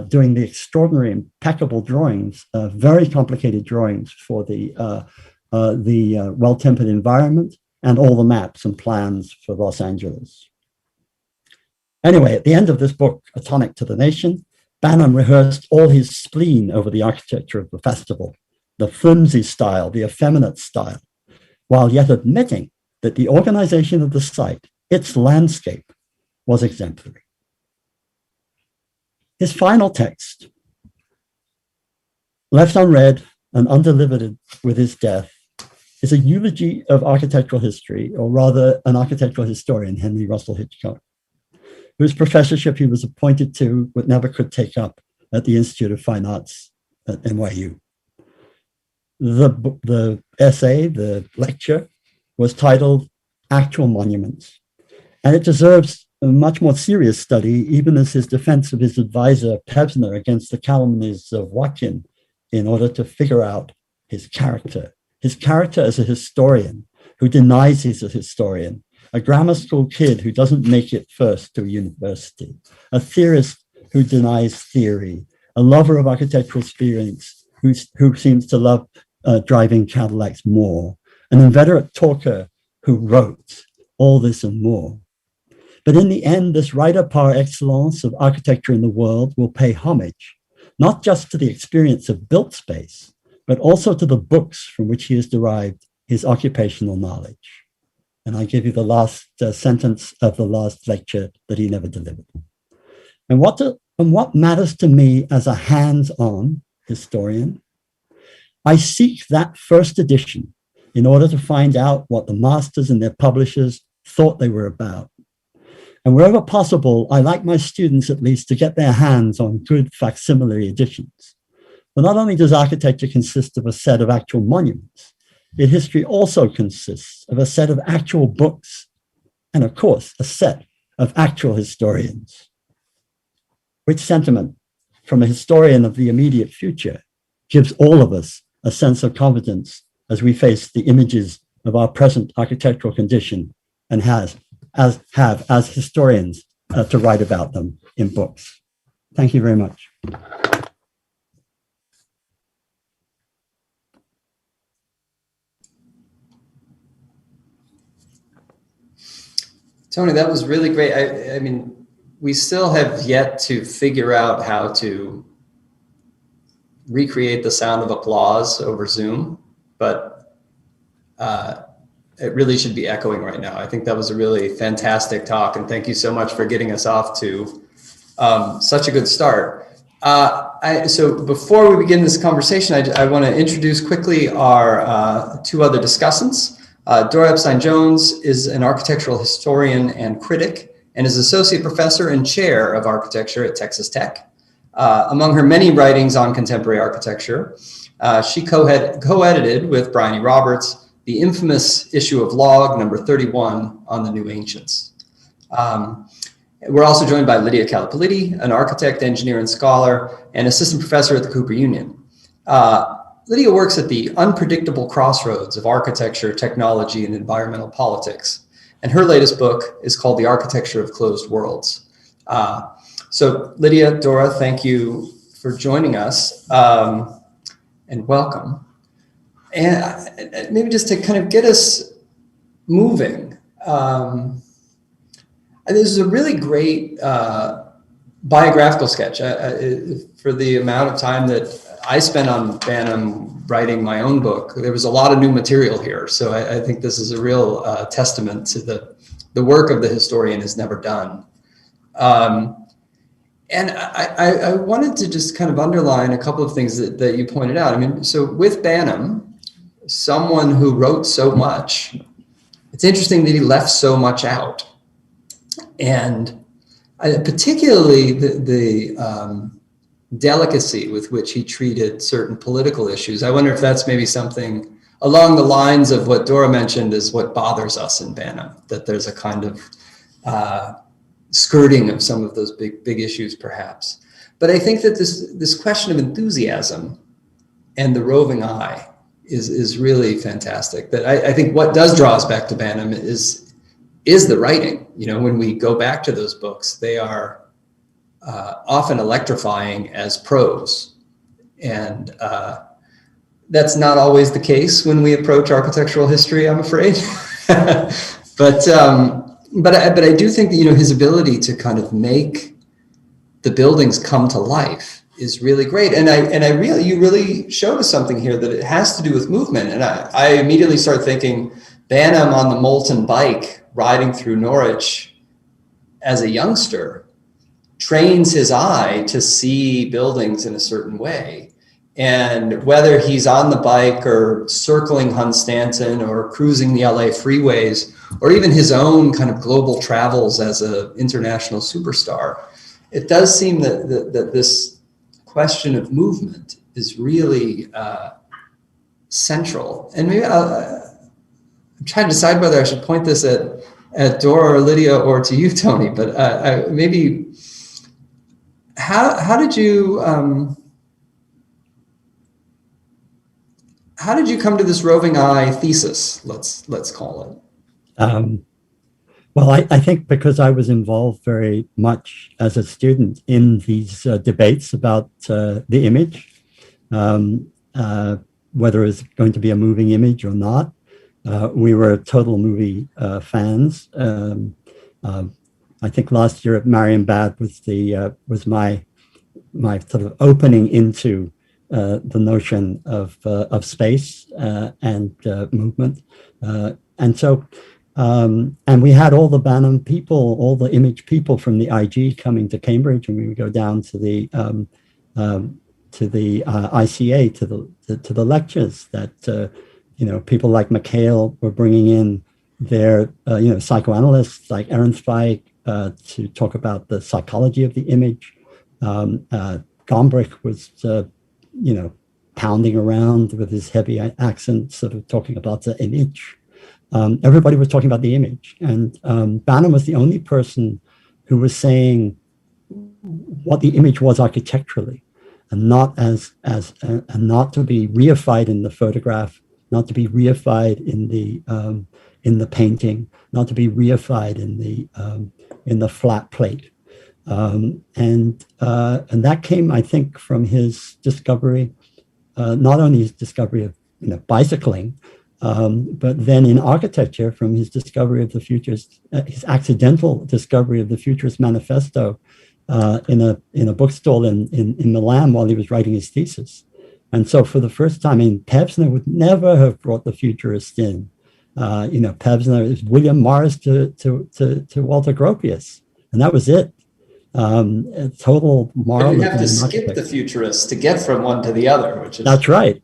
[SPEAKER 2] doing the extraordinary, impeccable drawings, very complicated drawings for the well-tempered environment and all the maps and plans for Los Angeles. Anyway, at the end of this book, A Tonic to the Nation, Banham rehearsed all his spleen over the architecture of the festival, the flimsy style, the effeminate style, while yet admitting that the organization of the site, its landscape, was exemplary. His final text, left unread and undelivered with his death, is a eulogy of architectural history, or rather an architectural historian, Henry Russell Hitchcock, whose professorship he was appointed to but never could take up at the Institute of Fine Arts at NYU. The essay, the lecture, was titled Actual Monuments, and it deserves a much more serious study, even as his defense of his advisor, Pevsner, against the calumnies of Watkin, in order to figure out his character as a historian who denies he's a historian, a grammar school kid who doesn't make it first to a university, a theorist who denies theory, a lover of architectural experience who seems to love driving Cadillacs more, an inveterate talker who wrote all this and more. But in the end, this writer par excellence of architecture in the world will pay homage, not just to the experience of built space, but also to the books from which he has derived his occupational knowledge. And I give you the last sentence of the last lecture that he never delivered. And what matters to me as a hands-on historian, I seek that first edition in order to find out what the masters and their publishers thought they were about. And wherever possible, I like my students at least to get their hands on good facsimile editions. But not only does architecture consist of a set of actual monuments, its history also consists of a set of actual books and, of course, a set of actual historians. Which sentiment from a historian of the immediate future gives all of us a sense of confidence as we face the images of our present architectural condition and have as historians to write about them in books. Thank you very much.
[SPEAKER 1] Tony, that was really great. I mean, we still have yet to figure out how to recreate the sound of applause over Zoom, but it really should be echoing right now. I think that was a really fantastic talk, and thank you so much for getting us off to such a good start. So before we begin this conversation, I want to introduce quickly our 2 other discussants. Dora Epstein Jones is an architectural historian and critic, and is associate professor and chair of architecture at Texas Tech. Among her many writings on contemporary architecture, she co-edited with Brian E. Roberts the infamous issue of Log number 31 on the New Ancients. We're also joined by Lydia Kallipoliti, an architect, engineer, and scholar, and assistant professor at the Cooper Union. Lydia works at the unpredictable crossroads of architecture, technology, and environmental politics. And her latest book is called The Architecture of Closed Worlds. So Lydia, Dora, thank you for joining us, and welcome. And maybe just to kind of get us moving, this is a really great biographical sketch. For the amount of time that I spent on Banham writing my own book, there was a lot of new material here. So I think this is a real testament to the work of the historian is never done. And I wanted to just kind of underline a couple of things that you pointed out. I mean, so with Banham, someone who wrote so much, it's interesting that he left so much out. And particularly the delicacy with which he treated certain political issues. I wonder if that's maybe something along the lines of what Dora mentioned is what bothers us in Banham, that there's a kind of skirting of some of those big issues, perhaps. But I think that this question of enthusiasm and the roving eye is really fantastic. That I think what does draw us back to Banham is the writing. You know, when we go back to those books, they are often electrifying as prose, and that's not always the case when we approach architectural history, I'm afraid. But I do think that, you know, his ability to kind of make the buildings come to life is really great. And you really showed us something here that it has to do with movement. And I immediately started thinking Banham on the Molten bike riding through Norwich as a youngster trains his eye to see buildings in a certain way. And whether he's on the bike or circling Hunstanton or cruising the LA freeways, or even his own kind of global travels as an international superstar, it does seem that this question of movement is really central. And maybe I'm trying to decide whether I should point this at Dora or Lydia or to you, Tony, but maybe how did you come to this roving eye thesis? Let's call it.
[SPEAKER 2] Well, I think because I was involved very much as a student in these debates about the image, whether it's going to be a moving image or not. We were total movie fans. I think last year at Marienbad was my sort of opening into the notion of space and movement, and so and we had all the Banham people, all the image people from the IG coming to Cambridge, and we would go down to the ICA to the lectures that people like McHale were bringing in their psychoanalysts like Ehrenspike to talk about the psychology of the image. Gombrich was pounding around with his heavy accent, sort of talking about the image. Everybody was talking about the image, and Banham was the only person who was saying what the image was architecturally, and not and not to be reified in the photograph, not to be reified in the painting, not to be reified in the flat plate, and that came, I think, from his discovery, not only his discovery of bicycling, but then in architecture from his discovery of the futurist, his accidental discovery of the Futurist Manifesto in a bookstall in Milan while he was writing his thesis. And so for the first time, Pevsner would never have brought the futurists in. Pevsner is William Morris to Walter Gropius, and that was it. A total moral.
[SPEAKER 1] But you have to skip the futurists to get from one to the other, which is
[SPEAKER 2] that's right.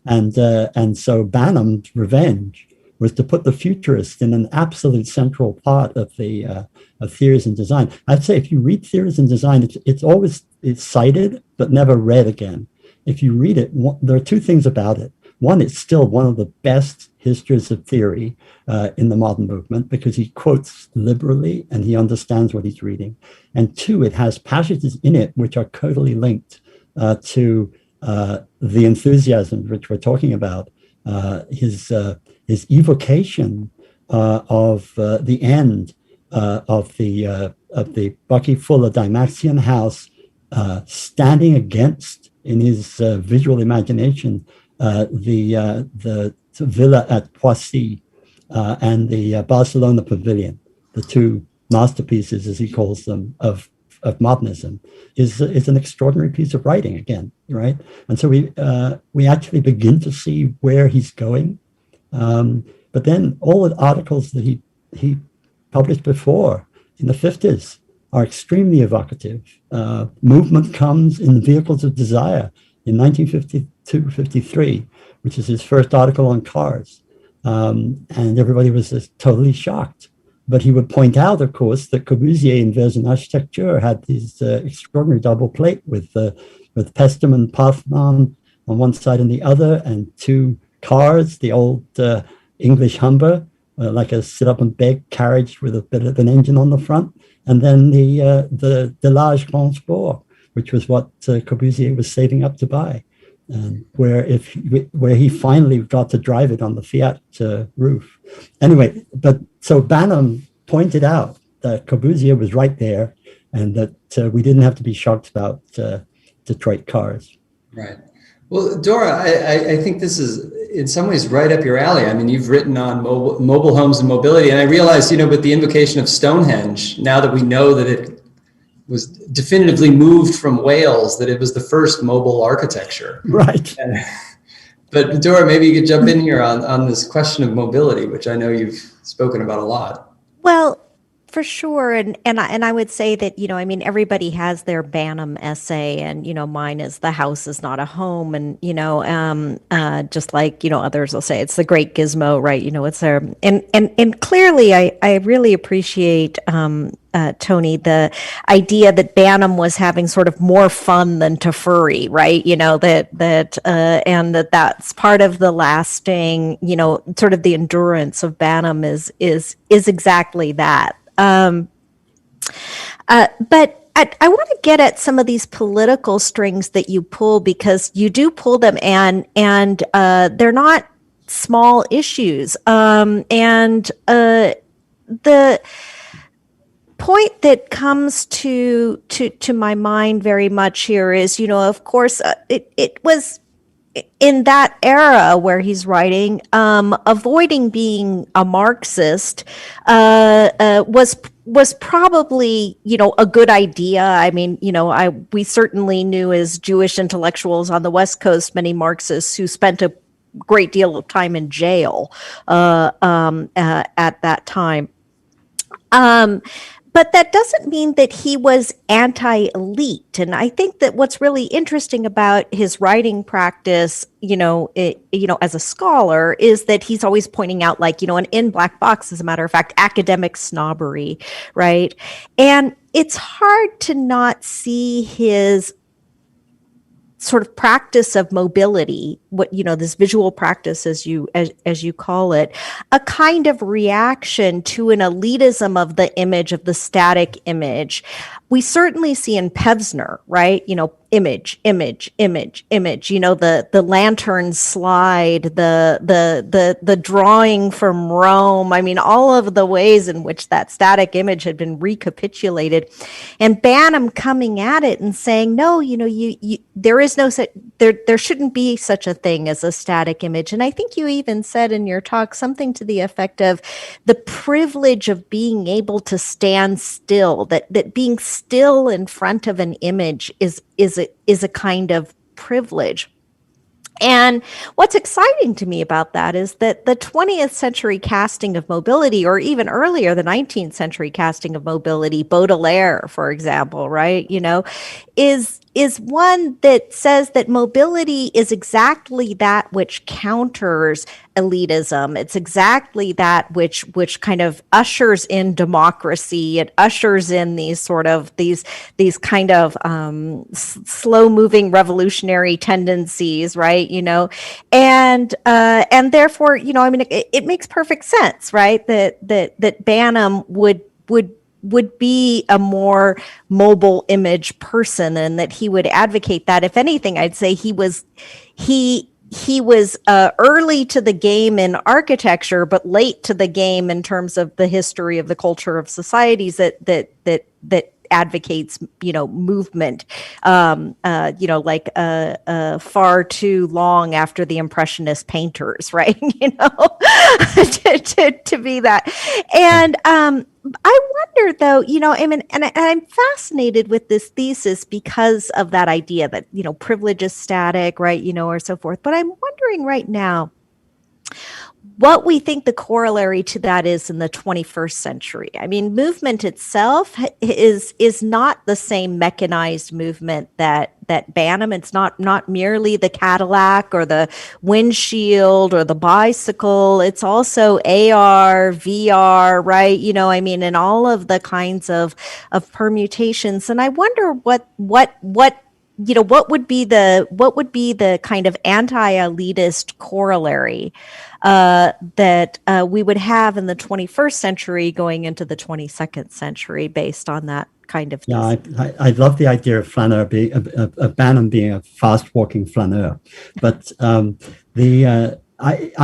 [SPEAKER 2] And so Banham's revenge was to put the futurists in an absolute central part of the of theories in design. I'd say if you read theories in design, it's cited but never read again. If you read it, there are two things about it. One, it's still one of the best histories of theory in the modern movement because he quotes liberally and he understands what he's reading. And two, it has passages in it which are totally linked to the enthusiasm which we're talking about, his evocation of the end of the Bucky Fuller Dymaxion house standing against, in his visual imagination, the villa at Poissy and the Barcelona Pavilion, the two masterpieces, as he calls them, of modernism, is an extraordinary piece of writing again, right? And so we actually begin to see where he's going. But then all the articles that he published before in the 50s are extremely evocative. Movement comes in the Vehicles of Desire in 1952-53, which is his first article on cars. And everybody was just totally shocked. But he would point out, of course, that Corbusier in Vers and Architecture had these extraordinary double plate with Pestham and Parthenon on one side and the other, and two cars, the old English Humber, like a sit-up-and-beg carriage with a bit of an engine on the front, and then the Delage Grand Sport, which was what Corbusier was saving up to buy, where he finally got to drive it on the Fiat roof. Anyway, but so Banham pointed out that Corbusier was right there, and that we didn't have to be shocked about Detroit cars.
[SPEAKER 1] Right. Well, Dora, I think this is in some ways right up your alley. I mean, you've written on mobile homes and mobility, and I realized, with the invocation of Stonehenge, now that we know that it was definitively moved from Wales, that it was the first mobile architecture.
[SPEAKER 2] Right.
[SPEAKER 1] But Dora, maybe you could jump in here on this question of mobility, which I know you've spoken about a lot.
[SPEAKER 3] Well, for sure. And I would say that, everybody has their Banham essay, and, mine is The House is Not a Home. And, just like, others will say it's the great gizmo, right? It's and clearly I really appreciate, Tony, the idea that Banham was having sort of more fun than to furry, right? And that's part of the lasting, sort of the endurance of Banham is exactly that. But I want to get at some of these political strings that you pull, because you do pull them, and they're not small issues. The point that comes to my mind very much here is, of course, it was in that era where he's writing, avoiding being a Marxist was probably, a good idea. I mean, we certainly knew as Jewish intellectuals on the West Coast many Marxists who spent a great deal of time in jail at that time. But that doesn't mean that he was anti-elite. And I think that what's really interesting about his writing practice, as a scholar, is that he's always pointing out, like, and in Blackbox, as a matter of fact, academic snobbery, right? And it's hard to not see his sort of practice of mobility, this visual practice, as you call it, a kind of reaction to an elitism of the image, of the static image. We certainly see in Pevsner, right? Image, the lantern slide, the drawing from Rome. I mean, all of the ways in which that static image had been recapitulated, and Banham coming at it and saying, no, there is no such, there shouldn't be such a thing as a static image. And I think you even said in your talk something to the effect of the privilege of being able to stand still, that being still in front of an image is a kind of privilege. And what's exciting to me about that is that the 20th century casting of mobility, or even earlier, the 19th century casting of mobility, Baudelaire, for example, right, is one that says that mobility is exactly that which counters elitism. It's exactly that which kind of ushers in democracy. It ushers in these kind of slow moving revolutionary tendencies, right? And therefore, it makes perfect sense, right? That Banham would be a more mobile image person, and that he would advocate that. If anything, I'd say he was early to the game in architecture, but late to the game in terms of the history of the culture of societies that advocates, movement, like far too long after the Impressionist painters, right? to be that. And I wonder, though, and I'm fascinated with this thesis because of that idea that, privilege is static, right, or so forth. But I'm wondering right now what we think the corollary to that is in the 21st century. I mean, movement itself is not the same mechanized movement that Banham. It's not merely the Cadillac or the windshield or the bicycle. It's also AR, VR, right? And all of the kinds of permutations. And I wonder what would be the kind of anti-elitist corollary that we would have in the 21st century going into the 22nd century based on that kind of
[SPEAKER 2] thesis. Yeah, I love the idea of flaneur being of Banham being a fast-walking flaneur, but I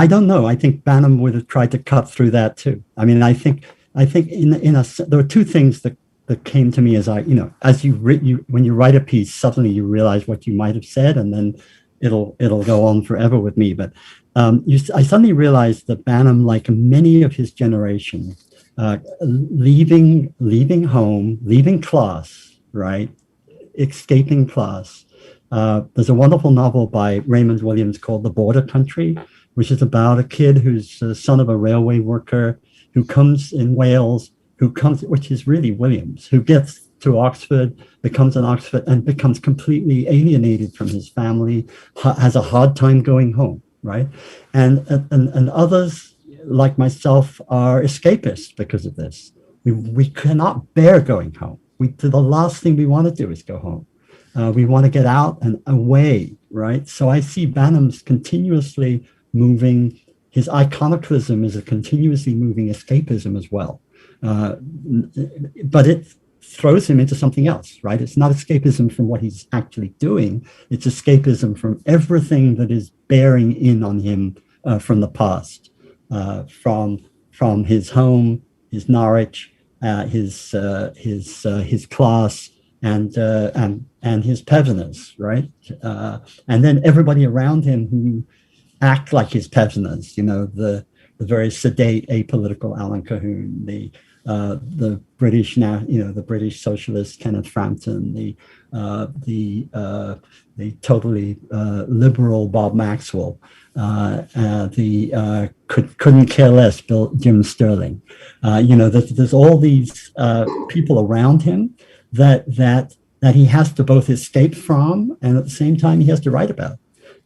[SPEAKER 2] don't know. I think Banham would have tried to cut through that too. I mean, I think there were two things that came to me as when you write a piece, suddenly you realize what you might have said, and then it'll go on forever with me. But I suddenly realized that Banham, like many of his generation, leaving home, leaving class, right, escaping class. There's a wonderful novel by Raymond Williams called The Border Country, which is about a kid who's the son of a railway worker who comes in Wales, which is really Williams, who gets to Oxford, becomes an Oxford, and becomes completely alienated from his family, has a hard time going home, right? And others, like myself, are escapists because of this. We cannot bear going home. The last thing we want to do is go home. We want to get out and away, right? So I see Banham's continuously moving. His iconoclasm is a continuously moving escapism as well. But it throws him into something else, right? It's not escapism from what he's actually doing. It's escapism from everything that is bearing in on him from the past, from his home, his Norwich, his class, and his peasants, right? And then everybody around him who act like his peasants, the very sedate, apolitical Alan Cahoon, the British the British socialist Kenneth Frampton, the totally liberal Bob Maxwell, couldn't care less Jim Sterling. There's all these people around him that he has to both escape from, and at the same time he has to write about.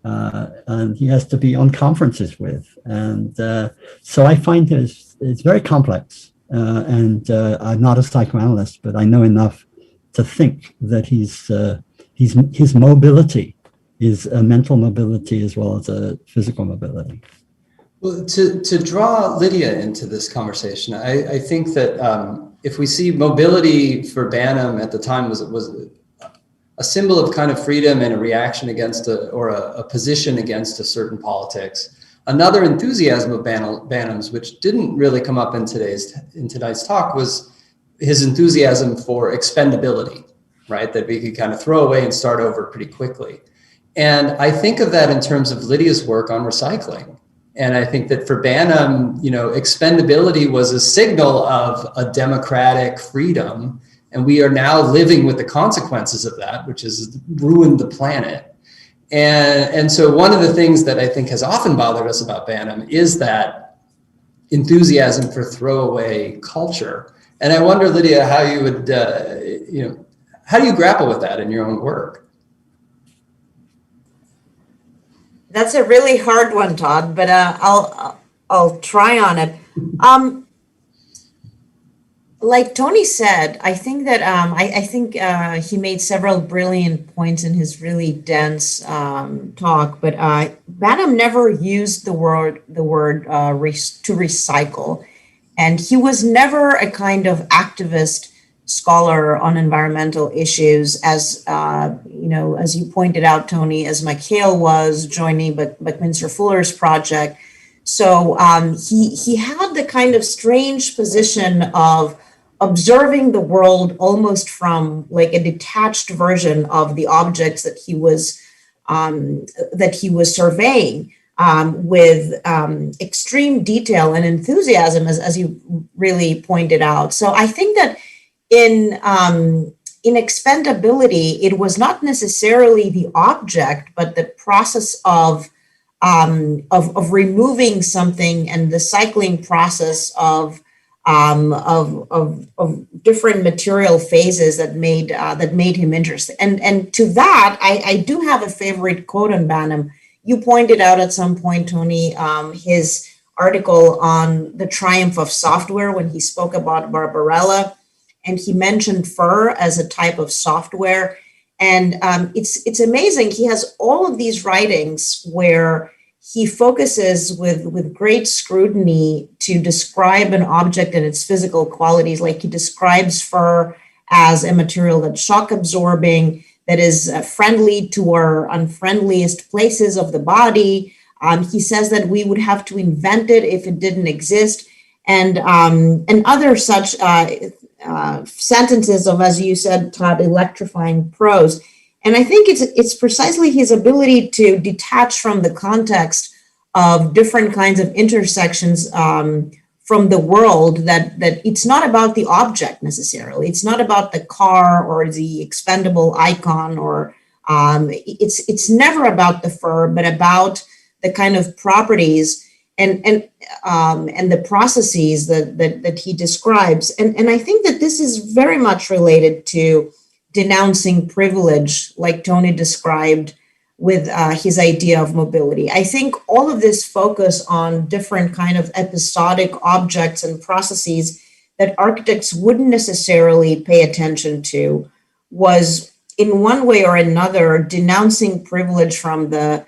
[SPEAKER 2] And he has to be on conferences with. And so I find it's very complex. And I'm not a psychoanalyst, but I know enough to think that his mobility is a mental mobility as well as a physical mobility.
[SPEAKER 1] Well, to draw Lydia into this conversation, I think that if we see mobility for Banham at the time was a symbol of kind of freedom and a reaction against a position against a certain politics. Another enthusiasm of Banham's, which didn't really come up in today's talk, was his enthusiasm for expendability, right? That we could kind of throw away and start over pretty quickly. And I think of that in terms of Lydia's work on recycling. And I think that for Banham, expendability was a signal of a democratic freedom. And we are now living with the consequences of that, which has ruined the planet. And so one of the things that I think has often bothered us about Banham is that enthusiasm for throwaway culture. And I wonder, Lydia, how you would, how do you grapple with that in your own work?
[SPEAKER 4] That's a really hard one, Todd, but I'll try on it. Like Tony said, I think that I think he made several brilliant points in his really dense talk. But Banham never used the word to recycle, and he was never a kind of activist scholar on environmental issues, as as you pointed out, Tony, as McHale was joining Buckminster Fuller's project. So he had the kind of strange position of observing the world almost from like a detached version of the objects that he was surveying, with extreme detail and enthusiasm, as you really pointed out. So I think that in expendability, it was not necessarily the object, but the process of removing something and the cycling process of different material phases that made him interesting. And to that, I do have a favorite quote on Banham. You pointed out at some point, Tony, his article on the triumph of software when he spoke about Barbarella, and he mentioned fur as a type of software. And it's amazing. He has all of these writings where he focuses with great scrutiny to describe an object and its physical qualities. Like he describes fur as a material that's shock absorbing, that is friendly to our unfriendliest places of the body. He says that we would have to invent it if it didn't exist, and other such sentences of, as you said, Todd, electrifying prose. And I think it's precisely his ability to detach from the context of different kinds of intersections from the world, that it's not about the object necessarily. It's not about the car or the expendable icon, or it's never about the fur, but about the kind of properties and the processes that he describes. And I think that this is very much related to denouncing privilege, like Tony described with his idea of mobility. I think all of this focus on different kind of episodic objects and processes that architects wouldn't necessarily pay attention to was, in one way or another, denouncing privilege from the,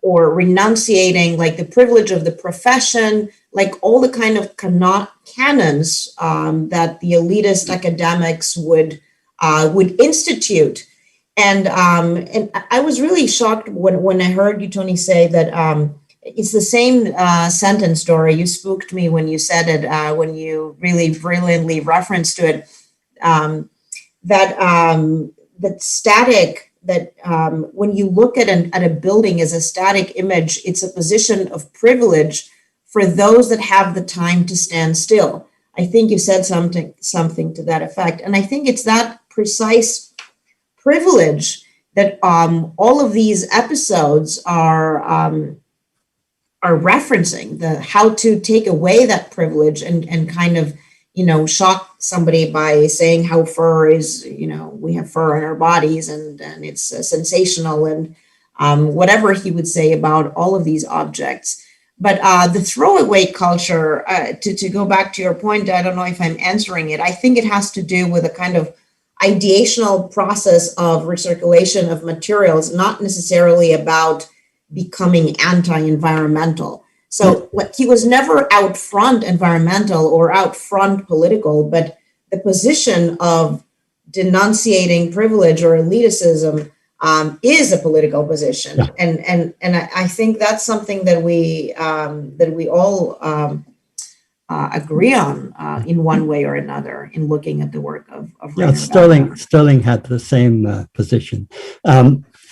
[SPEAKER 4] or renunciating like the privilege of the profession, like all the kind of canons that the elitist academics would institute. And I was really shocked when I heard you, Tony, say that it's the same sentence, Dora. You spooked me when you said it, when you really brilliantly referenced to it, that static, that when you look at a building as a static image, it's a position of privilege for those that have the time to stand still. I think you said something to that effect. And I think it's that precise privilege that all of these episodes are referencing, the how to take away that privilege and kind of, shock somebody by saying how fur is, we have fur on our bodies and it's sensational, and whatever he would say about all of these objects. But the throwaway culture, to go back to your point, I don't know if I'm answering it. I think it has to do with a kind of ideational process of recirculation of materials, not necessarily about becoming anti-environmental. So he was never out front environmental or out front political, but the position of denunciating privilege or elitism is a political position. Yeah. And I think that's something that we all agree on in one way or another in looking at the work of
[SPEAKER 2] yeah, Sterling had the same position.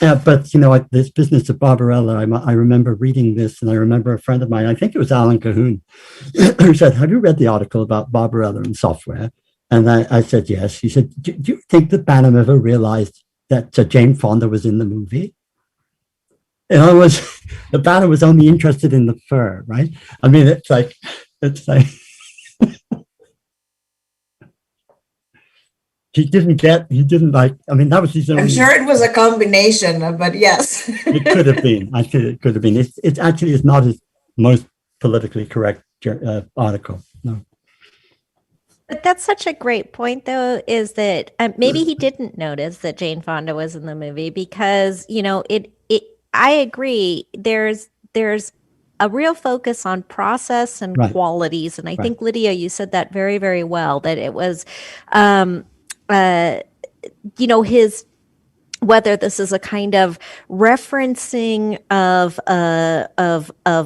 [SPEAKER 2] But, this business of Barbarella, I remember reading this, and I remember a friend of mine, I think it was Alan Cahoon, who said, have you read the article about Barbarella and software? And I said, yes. He said, do you think that Banham ever realized that Jane Fonda was in the movie? In other words, the Banham was only interested in the fur, right? I mean, it's like he didn't like, that was his own.
[SPEAKER 4] I'm sure it was a combination, but yes.
[SPEAKER 2] It could have been. I think it could have been. It actually is not his most politically correct article. No.
[SPEAKER 3] But that's such a great point, though, is that maybe he didn't notice that Jane Fonda was in the movie because, I agree. There's a real focus on process and right. qualities. And I think, Lydia, you said that very, very well, that it was, his whether this is a kind of referencing of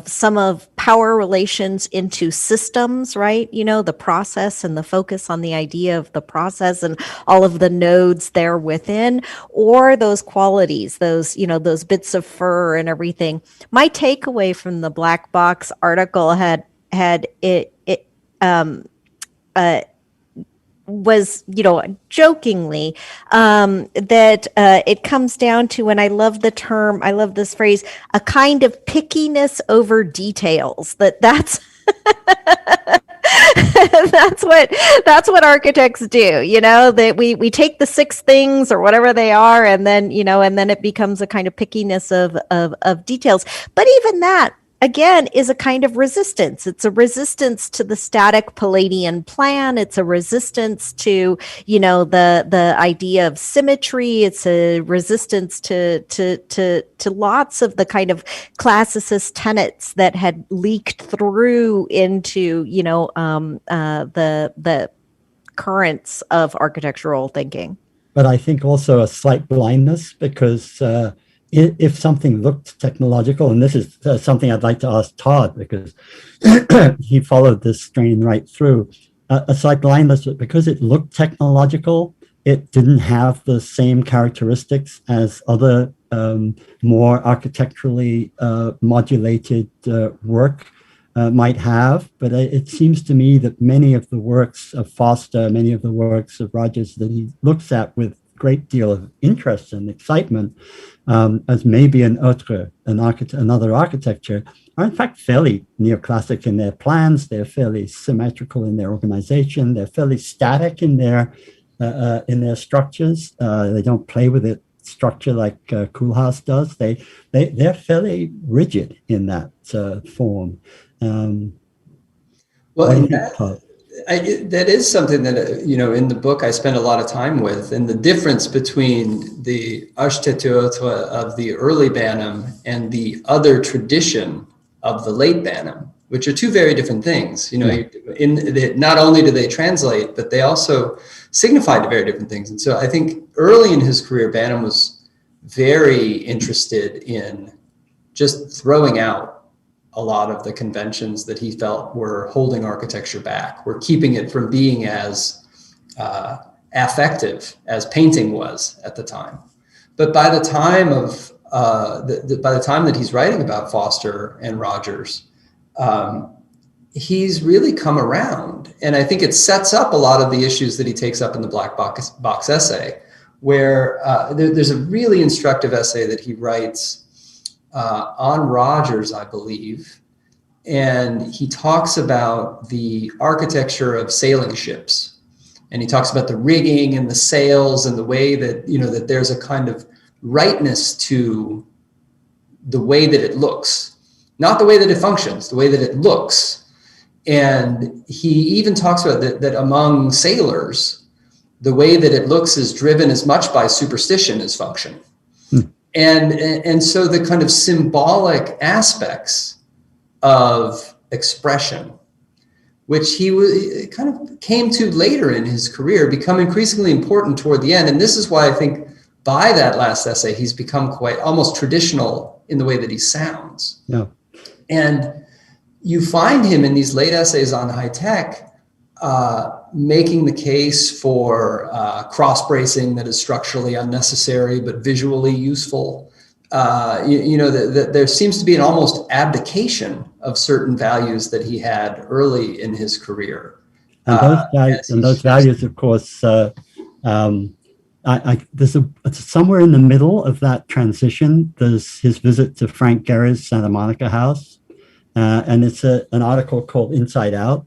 [SPEAKER 3] some of power relations into systems, right? You know, the process and the focus on the idea of the process and all of the nodes there within, or those qualities, those, you know, those bits of fur and everything. My takeaway from the Blackbox article was, you know, jokingly, that it comes down to, and I love the term, I love this phrase, a kind of pickiness over details. That's that's what architects do, you know, that we take the 6 things or whatever they are, and then, you know, and then it becomes a kind of pickiness of details. But even that, again, is a kind of resistance. It's a resistance to the static Palladian plan. It's a resistance to, you know, the idea of symmetry. It's a resistance to lots of the kind of classicist tenets that had leaked through into, you know, the currents of architectural thinking.
[SPEAKER 2] But I think also a slight blindness, because if something looked technological, and this is something I'd like to ask Todd, because he followed this strain right through, a slight blindness, because it looked technological, it didn't have the same characteristics as other more architecturally modulated work might have. But it seems to me that many of the works of Foster, many of the works of Rogers that he looks at with great deal of interest and excitement, as maybe another architecture, are in fact fairly neoclassic in their plans. They're fairly symmetrical in their organization. They're fairly static in their structures. They don't play with it structure like Koolhaas does. They're fairly rigid in that form.
[SPEAKER 1] Well, that is something that, you know, in the book I spend a lot of time with, and the difference between the architecture of the early Banham and the other tradition of the late Banham, which are two very different things. You know, not only do they translate, but they also signify very different things. And so I think early in his career, Banham was very interested in just throwing out a lot of the conventions that he felt were holding architecture back, were keeping it from being as affective as painting was at the time. But by the time by the time that he's writing about Foster and Rogers, he's really come around. And I think it sets up a lot of the issues that he takes up in the Blackbox essay, where there's a really instructive essay that he writes on Rogers, I believe, and he talks about the architecture of sailing ships, and he talks about the rigging and the sails and the way that, you know, that there's a kind of rightness to the way that it looks, not the way that it functions, the way that it looks. And he even talks about that among sailors, the way that it looks is driven as much by superstition as function. And so the kind of symbolic aspects of expression, which he kind of came to later in his career, become increasingly important toward the end. And this is why I think by that last essay, he's become quite almost traditional in the way that he sounds.
[SPEAKER 2] Yeah.
[SPEAKER 1] And you find him in these late essays on high tech, making the case for cross bracing that is structurally unnecessary but visually useful. There seems to be an almost abdication of certain values that he had early in his career.
[SPEAKER 2] And those values, of course, there's somewhere in the middle of that transition. There's his visit to Frank Gehry's Santa Monica house, and it's an article called Inside Out,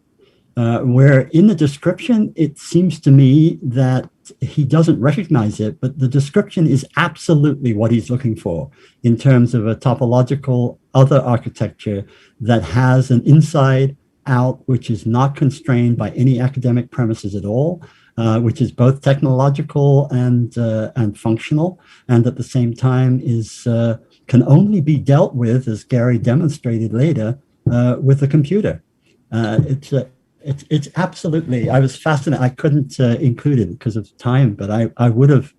[SPEAKER 2] where in the description, it seems to me that he doesn't recognize it, but the description is absolutely what he's looking for in terms of a topological other architecture that has an inside out, which is not constrained by any academic premises at all, which is both technological and functional, and at the same time can only be dealt with, as Gehry demonstrated later, with a computer. It's absolutely, I was fascinated. I couldn't include it because of time, but I would have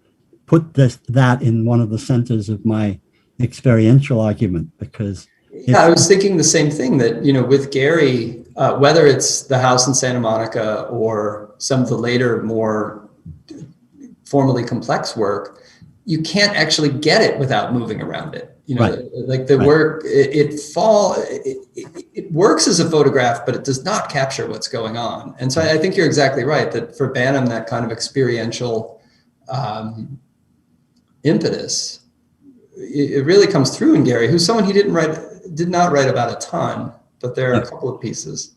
[SPEAKER 2] put that in one of the centers of my experiential argument, because
[SPEAKER 1] yeah, I was thinking the same thing, that, with Gary, whether it's the house in Santa Monica or some of the later, more formally complex work, you can't actually get it without moving around it.
[SPEAKER 2] Right.
[SPEAKER 1] Like the work, it works as a photograph, but it does not capture what's going on. And so I think you're exactly right, that for Banham, that kind of experiential impetus, it really comes through in Gary, who's someone he did not write about a ton, but there are a couple of pieces.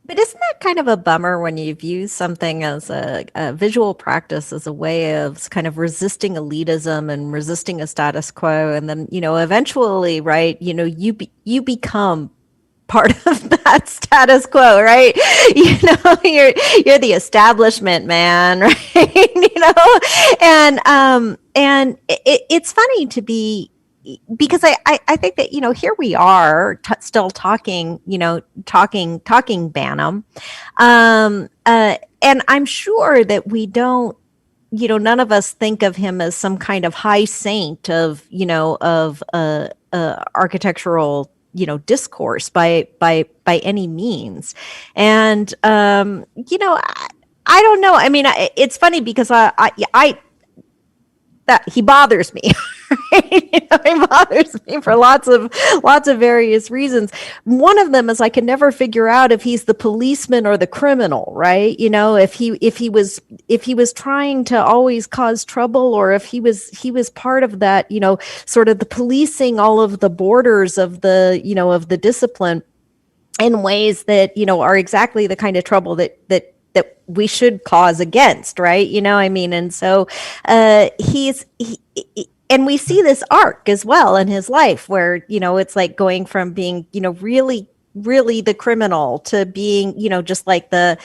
[SPEAKER 3] But isn't that kind of a bummer when you view something as a visual practice as a way of kind of resisting elitism and resisting a status quo, and then eventually, right? You become part of that status quo, right? You're the establishment, man, right? And it's funny to be. Because I think that, here we are still talking Banham. And I'm sure that we don't, none of us think of him as some kind of high saint of architectural, discourse by any means. And, I don't know. I mean, it's funny because that he bothers me. He bothers me for lots of various reasons. One of them is I can never figure out if he's the policeman or the criminal, right? If he was trying to always cause trouble, or if he was part of that, sort of the policing all of the borders of the discipline in ways that are exactly the kind of trouble that we should cause against, right? And so and we see this arc as well in his life where, it's like going from being, really, really the criminal to being, just like the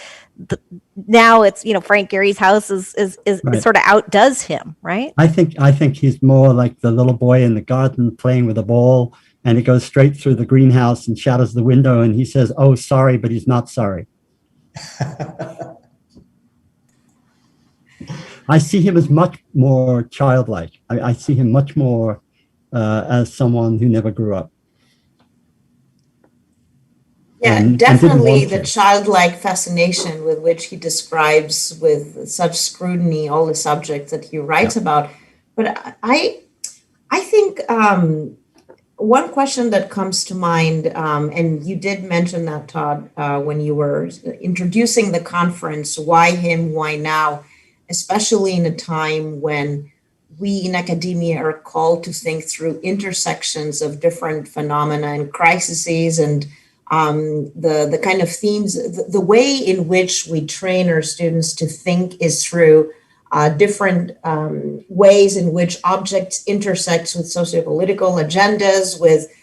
[SPEAKER 3] now it's, Frank Gehry's house is
[SPEAKER 2] right.
[SPEAKER 3] Sort of outdoes him, right?
[SPEAKER 2] I think he's more like the little boy in the garden playing with a ball, and it goes straight through the greenhouse and shatters the window, and he says, "Oh, sorry," but he's not sorry. I see him as much more childlike. I see him much more as someone who never grew up.
[SPEAKER 4] Yeah, definitely the childlike fascination with which he describes with such scrutiny all the subjects that he writes about. But I think one question that comes to mind, and you did mention that, Todd, when you were introducing the conference, why him, why now? Especially in a time when we in academia are called to think through intersections of different phenomena and crises, and the kind of themes, the way in which we train our students to think is through different ways in which objects intersect with sociopolitical agendas, with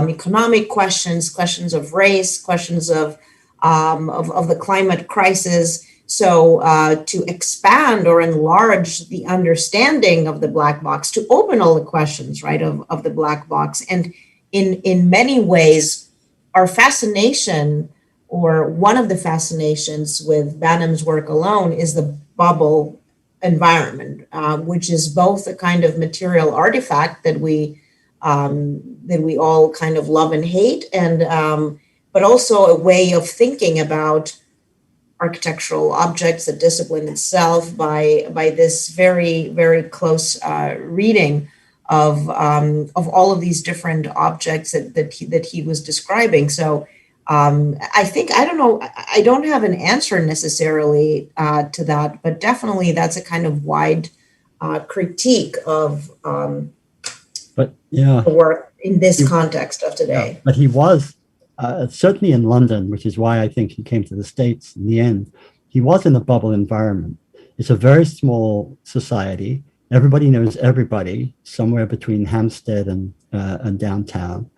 [SPEAKER 4] economic questions of race, questions of the climate crisis. So to expand or enlarge the understanding of the black box, to open all the questions, right, of the black box. And in many ways, our fascination, or one of the fascinations with Banham's work alone, is the bubble environment, which is both a kind of material artifact that we all kind of love and hate, and but also a way of thinking about architectural objects, the discipline itself, by this very, very close reading of all of these different objects that he was describing. So I think, I don't know, I don't have an answer necessarily to that, but definitely that's a kind of wide critique of the work in this context of today.
[SPEAKER 2] Yeah, but he was certainly in London, which is why I think he came to the States in the end. He was in a bubble environment. It's a very small society. Everybody knows everybody somewhere between Hampstead and downtown.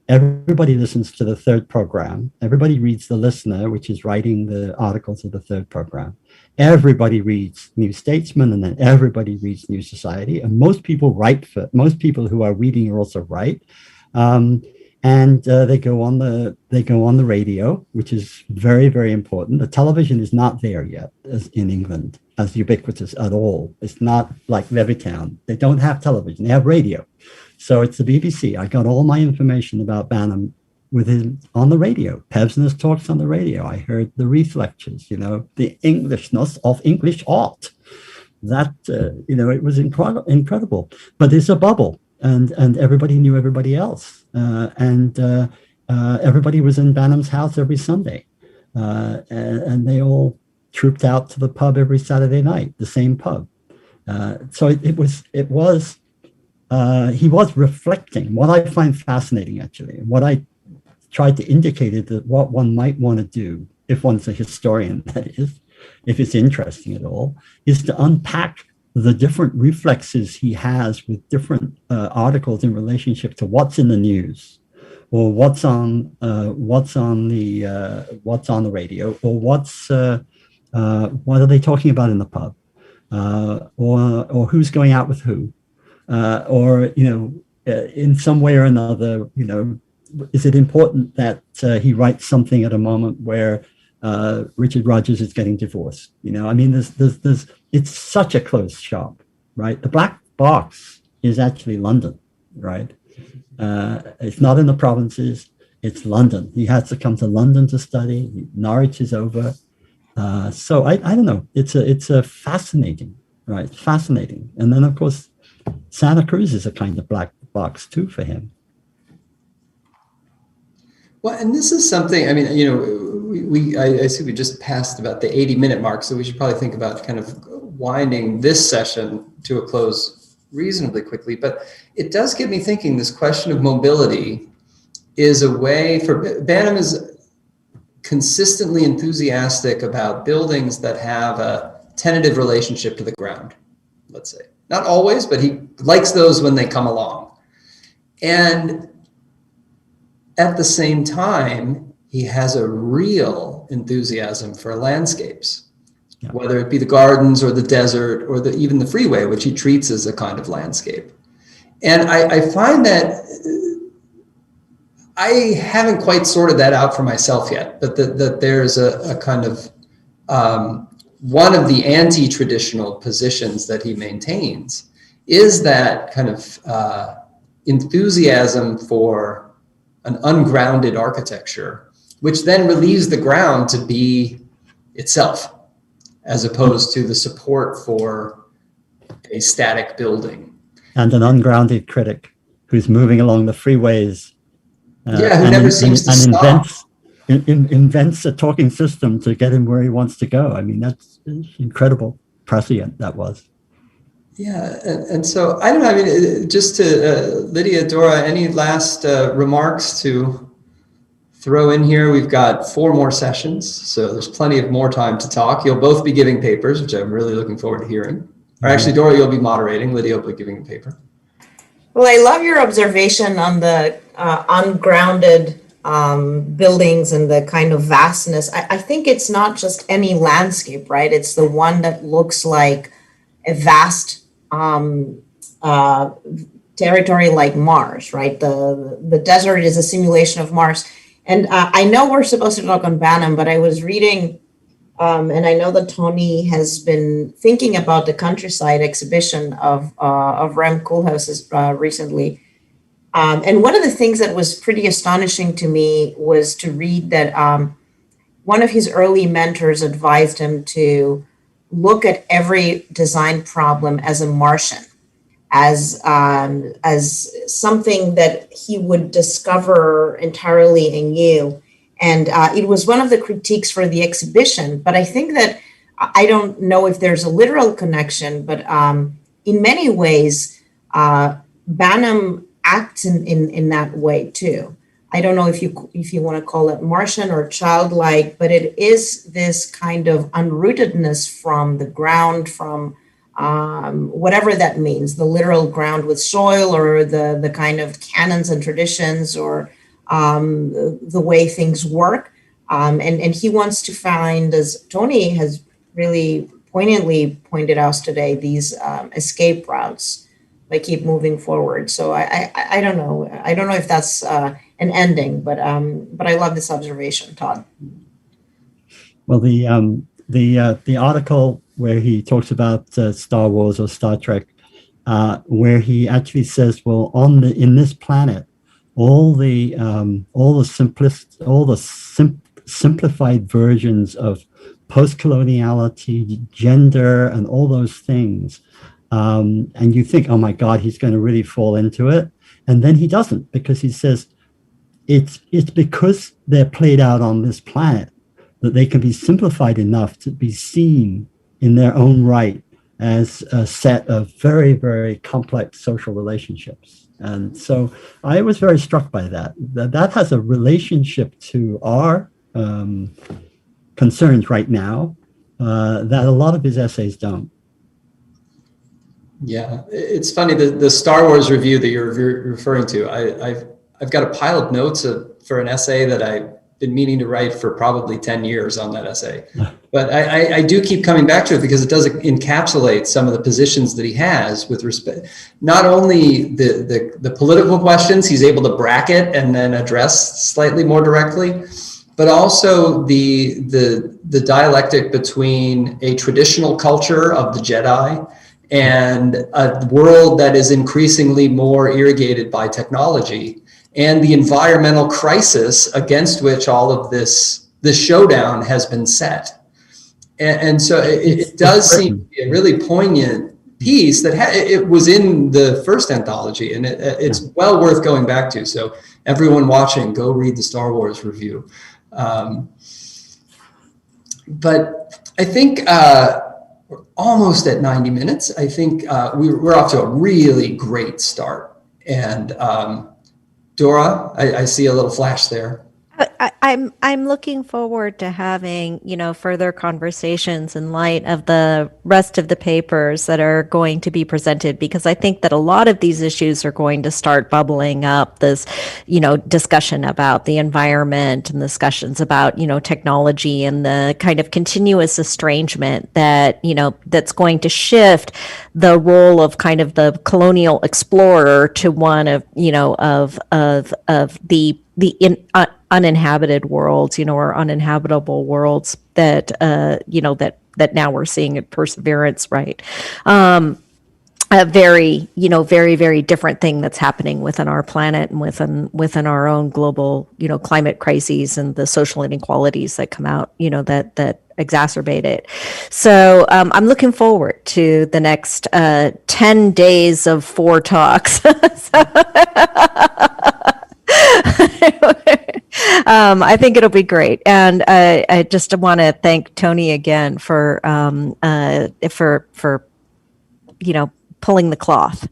[SPEAKER 2] Everybody listens to the third program. Everybody reads the Listener, which is writing the articles of the third program. Everybody reads New Statesman, and then everybody reads New Society. And most people write most people who are reading are also write. and they go on the radio, which is very, very important. The television is not there yet as in England as ubiquitous at all. It's not like Levittown. They don't have television. They have radio. So it's the BBC. I got all my information about Banham with him on the radio. Pevsner's talks on the radio. I heard the Reith lectures, the Englishness of English art. That, it was incredible. But it's a bubble, and everybody knew everybody else. And everybody was in Banham's house every Sunday. And they all trooped out to the pub every Saturday night, the same pub. So he was reflecting. What I find fascinating, actually, and what I tried to indicate is that what one might want to do, if one's a historian, that is, if it's interesting at all, is to unpack the different reflexes he has with different articles in relationship to what's in the news, or what's on the radio, or what are they talking about in the pub, or who's going out with who, or in some way or another, is it important that he writes something at a moment where Richard Rogers is getting divorced? There's it's such a closed shop, right? The Black Box is actually London, right? It's not in the provinces, it's London. He has to come to London to study. Norwich is over. So I don't know. It's a fascinating, right? Fascinating. And then of course, Santa Cruz is a kind of black box too for him.
[SPEAKER 1] Well, and this is something, I see we just passed about the 80-minute mark, so we should probably think about kind of winding this session to a close reasonably quickly. But it does get me thinking, this question of mobility is a way for, Banham is consistently enthusiastic about buildings that have a tentative relationship to the ground, let's say. Not always, but he likes those when they come along. And at the same time, he has a real enthusiasm for landscapes, whether it be the gardens or the desert or even the freeway, which he treats as a kind of landscape. And I find that I haven't quite sorted that out for myself yet, but that there's a kind of one of the anti-traditional positions that he maintains is that kind of enthusiasm for an ungrounded architecture, which then relieves the ground to be itself, as opposed to the support for a static building.
[SPEAKER 2] And an ungrounded critic who's moving along the freeways.
[SPEAKER 1] Who never seems to stop.
[SPEAKER 2] Invents a talking system to get him where he wants to go. I mean, that's incredible prescient that was.
[SPEAKER 1] Yeah, and so I don't know, just to Lydia, Dora, any last remarks to throw in here? We've got 4 more sessions, so there's plenty of more time to talk. You'll both be giving papers, which I'm really looking forward to hearing. Or actually, Dora, you'll be moderating. Lydia will be giving a paper.
[SPEAKER 4] Well, I love your observation on the ungrounded buildings and the kind of vastness. I think it's not just any landscape, right? It's the one that looks like a vast territory like Mars, right? The desert is a simulation of Mars. And I know we're supposed to talk on Banham, but I was reading, and I know that Tony has been thinking about the countryside exhibition of Rem Koolhaas's recently. And one of the things that was pretty astonishing to me was to read that one of his early mentors advised him to look at every design problem as a Martian, as something that he would discover entirely anew. And it was one of the critiques for the exhibition. But I think that, I don't know if there's a literal connection, but in many ways, Banham acts in that way too. I don't know if you want to call it Martian or childlike, but it is this kind of unrootedness from the ground, from whatever that means, the literal ground with soil, or the kind of canons and traditions, or the way things work. And he wants to find, as Tony has really poignantly pointed out today, these escape routes keep moving forward. So I don't know. I don't know if that's an ending, but I love this observation, Todd.
[SPEAKER 2] Well, the article where he talks about Star Wars or Star Trek, where he actually says, well, in this planet, all the simplified versions of post-coloniality, gender, and all those things. And you think, oh my God, he's going to really fall into it. And then he doesn't, because he says it's because they're played out on this planet that they can be simplified enough to be seen in their own right as a set of very, very complex social relationships. And so I was very struck by that. That has a relationship to our concerns right now that a lot of his essays don't.
[SPEAKER 1] Yeah, it's funny, the Star Wars review that you're referring to, I've got a pile of notes for an essay that I've been meaning to write for probably 10 years on that essay. But I do keep coming back to it because it does encapsulate some of the positions that he has with respect, not only the political questions he's able to bracket and then address slightly more directly, but also the dialectic between a traditional culture of the Jedi and a world that is increasingly more irrigated by technology, and the environmental crisis against which all of this showdown has been set. And so it does seem to be a really poignant piece that it was in the first anthology, and it's well worth going back to. So everyone watching, go read the Star Wars review. But I think we're almost at 90 minutes. I think we're off to a really great start. And Dora, I see a little flash there.
[SPEAKER 3] I'm looking forward to having, further conversations in light of the rest of the papers that are going to be presented, because I think that a lot of these issues are going to start bubbling up. This, discussion about the environment and discussions about, technology and the kind of continuous estrangement that, that's going to shift the role of kind of the colonial explorer to one of, of the uninhabited worlds, or uninhabitable worlds that, that now we're seeing at Perseverance, right? A very, very, very different thing that's happening within our planet and within our own global, climate crises and the social inequalities that come out, that exacerbate it. So I'm looking forward to the next 10 days of 4 talks. I think it'll be great, and I just want to thank Tony again for pulling the cloth,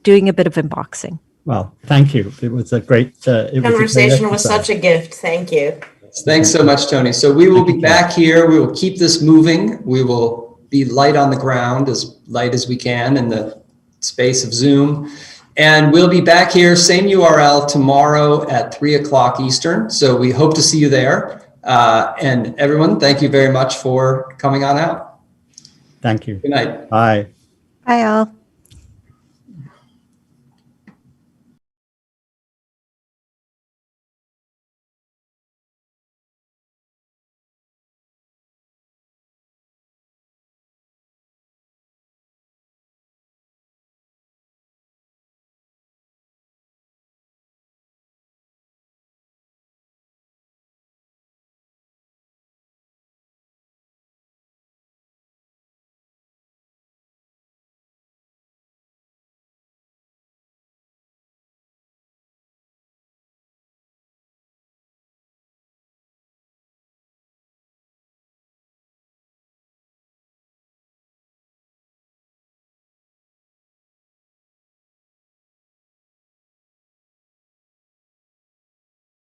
[SPEAKER 3] doing a bit of unboxing.
[SPEAKER 2] Well, thank you. It was a great
[SPEAKER 4] conversation. Was such a gift. Thank you.
[SPEAKER 1] Thanks so much, Tony. So we will be back here. We will keep this moving. We will be light on the ground, as light as we can in the space of Zoom. And we'll be back here, same URL tomorrow at 3:00 Eastern. So we hope to see you there. And everyone, thank you very much for coming on out.
[SPEAKER 2] Thank you.
[SPEAKER 1] Good night.
[SPEAKER 2] Bye.
[SPEAKER 3] Bye, all.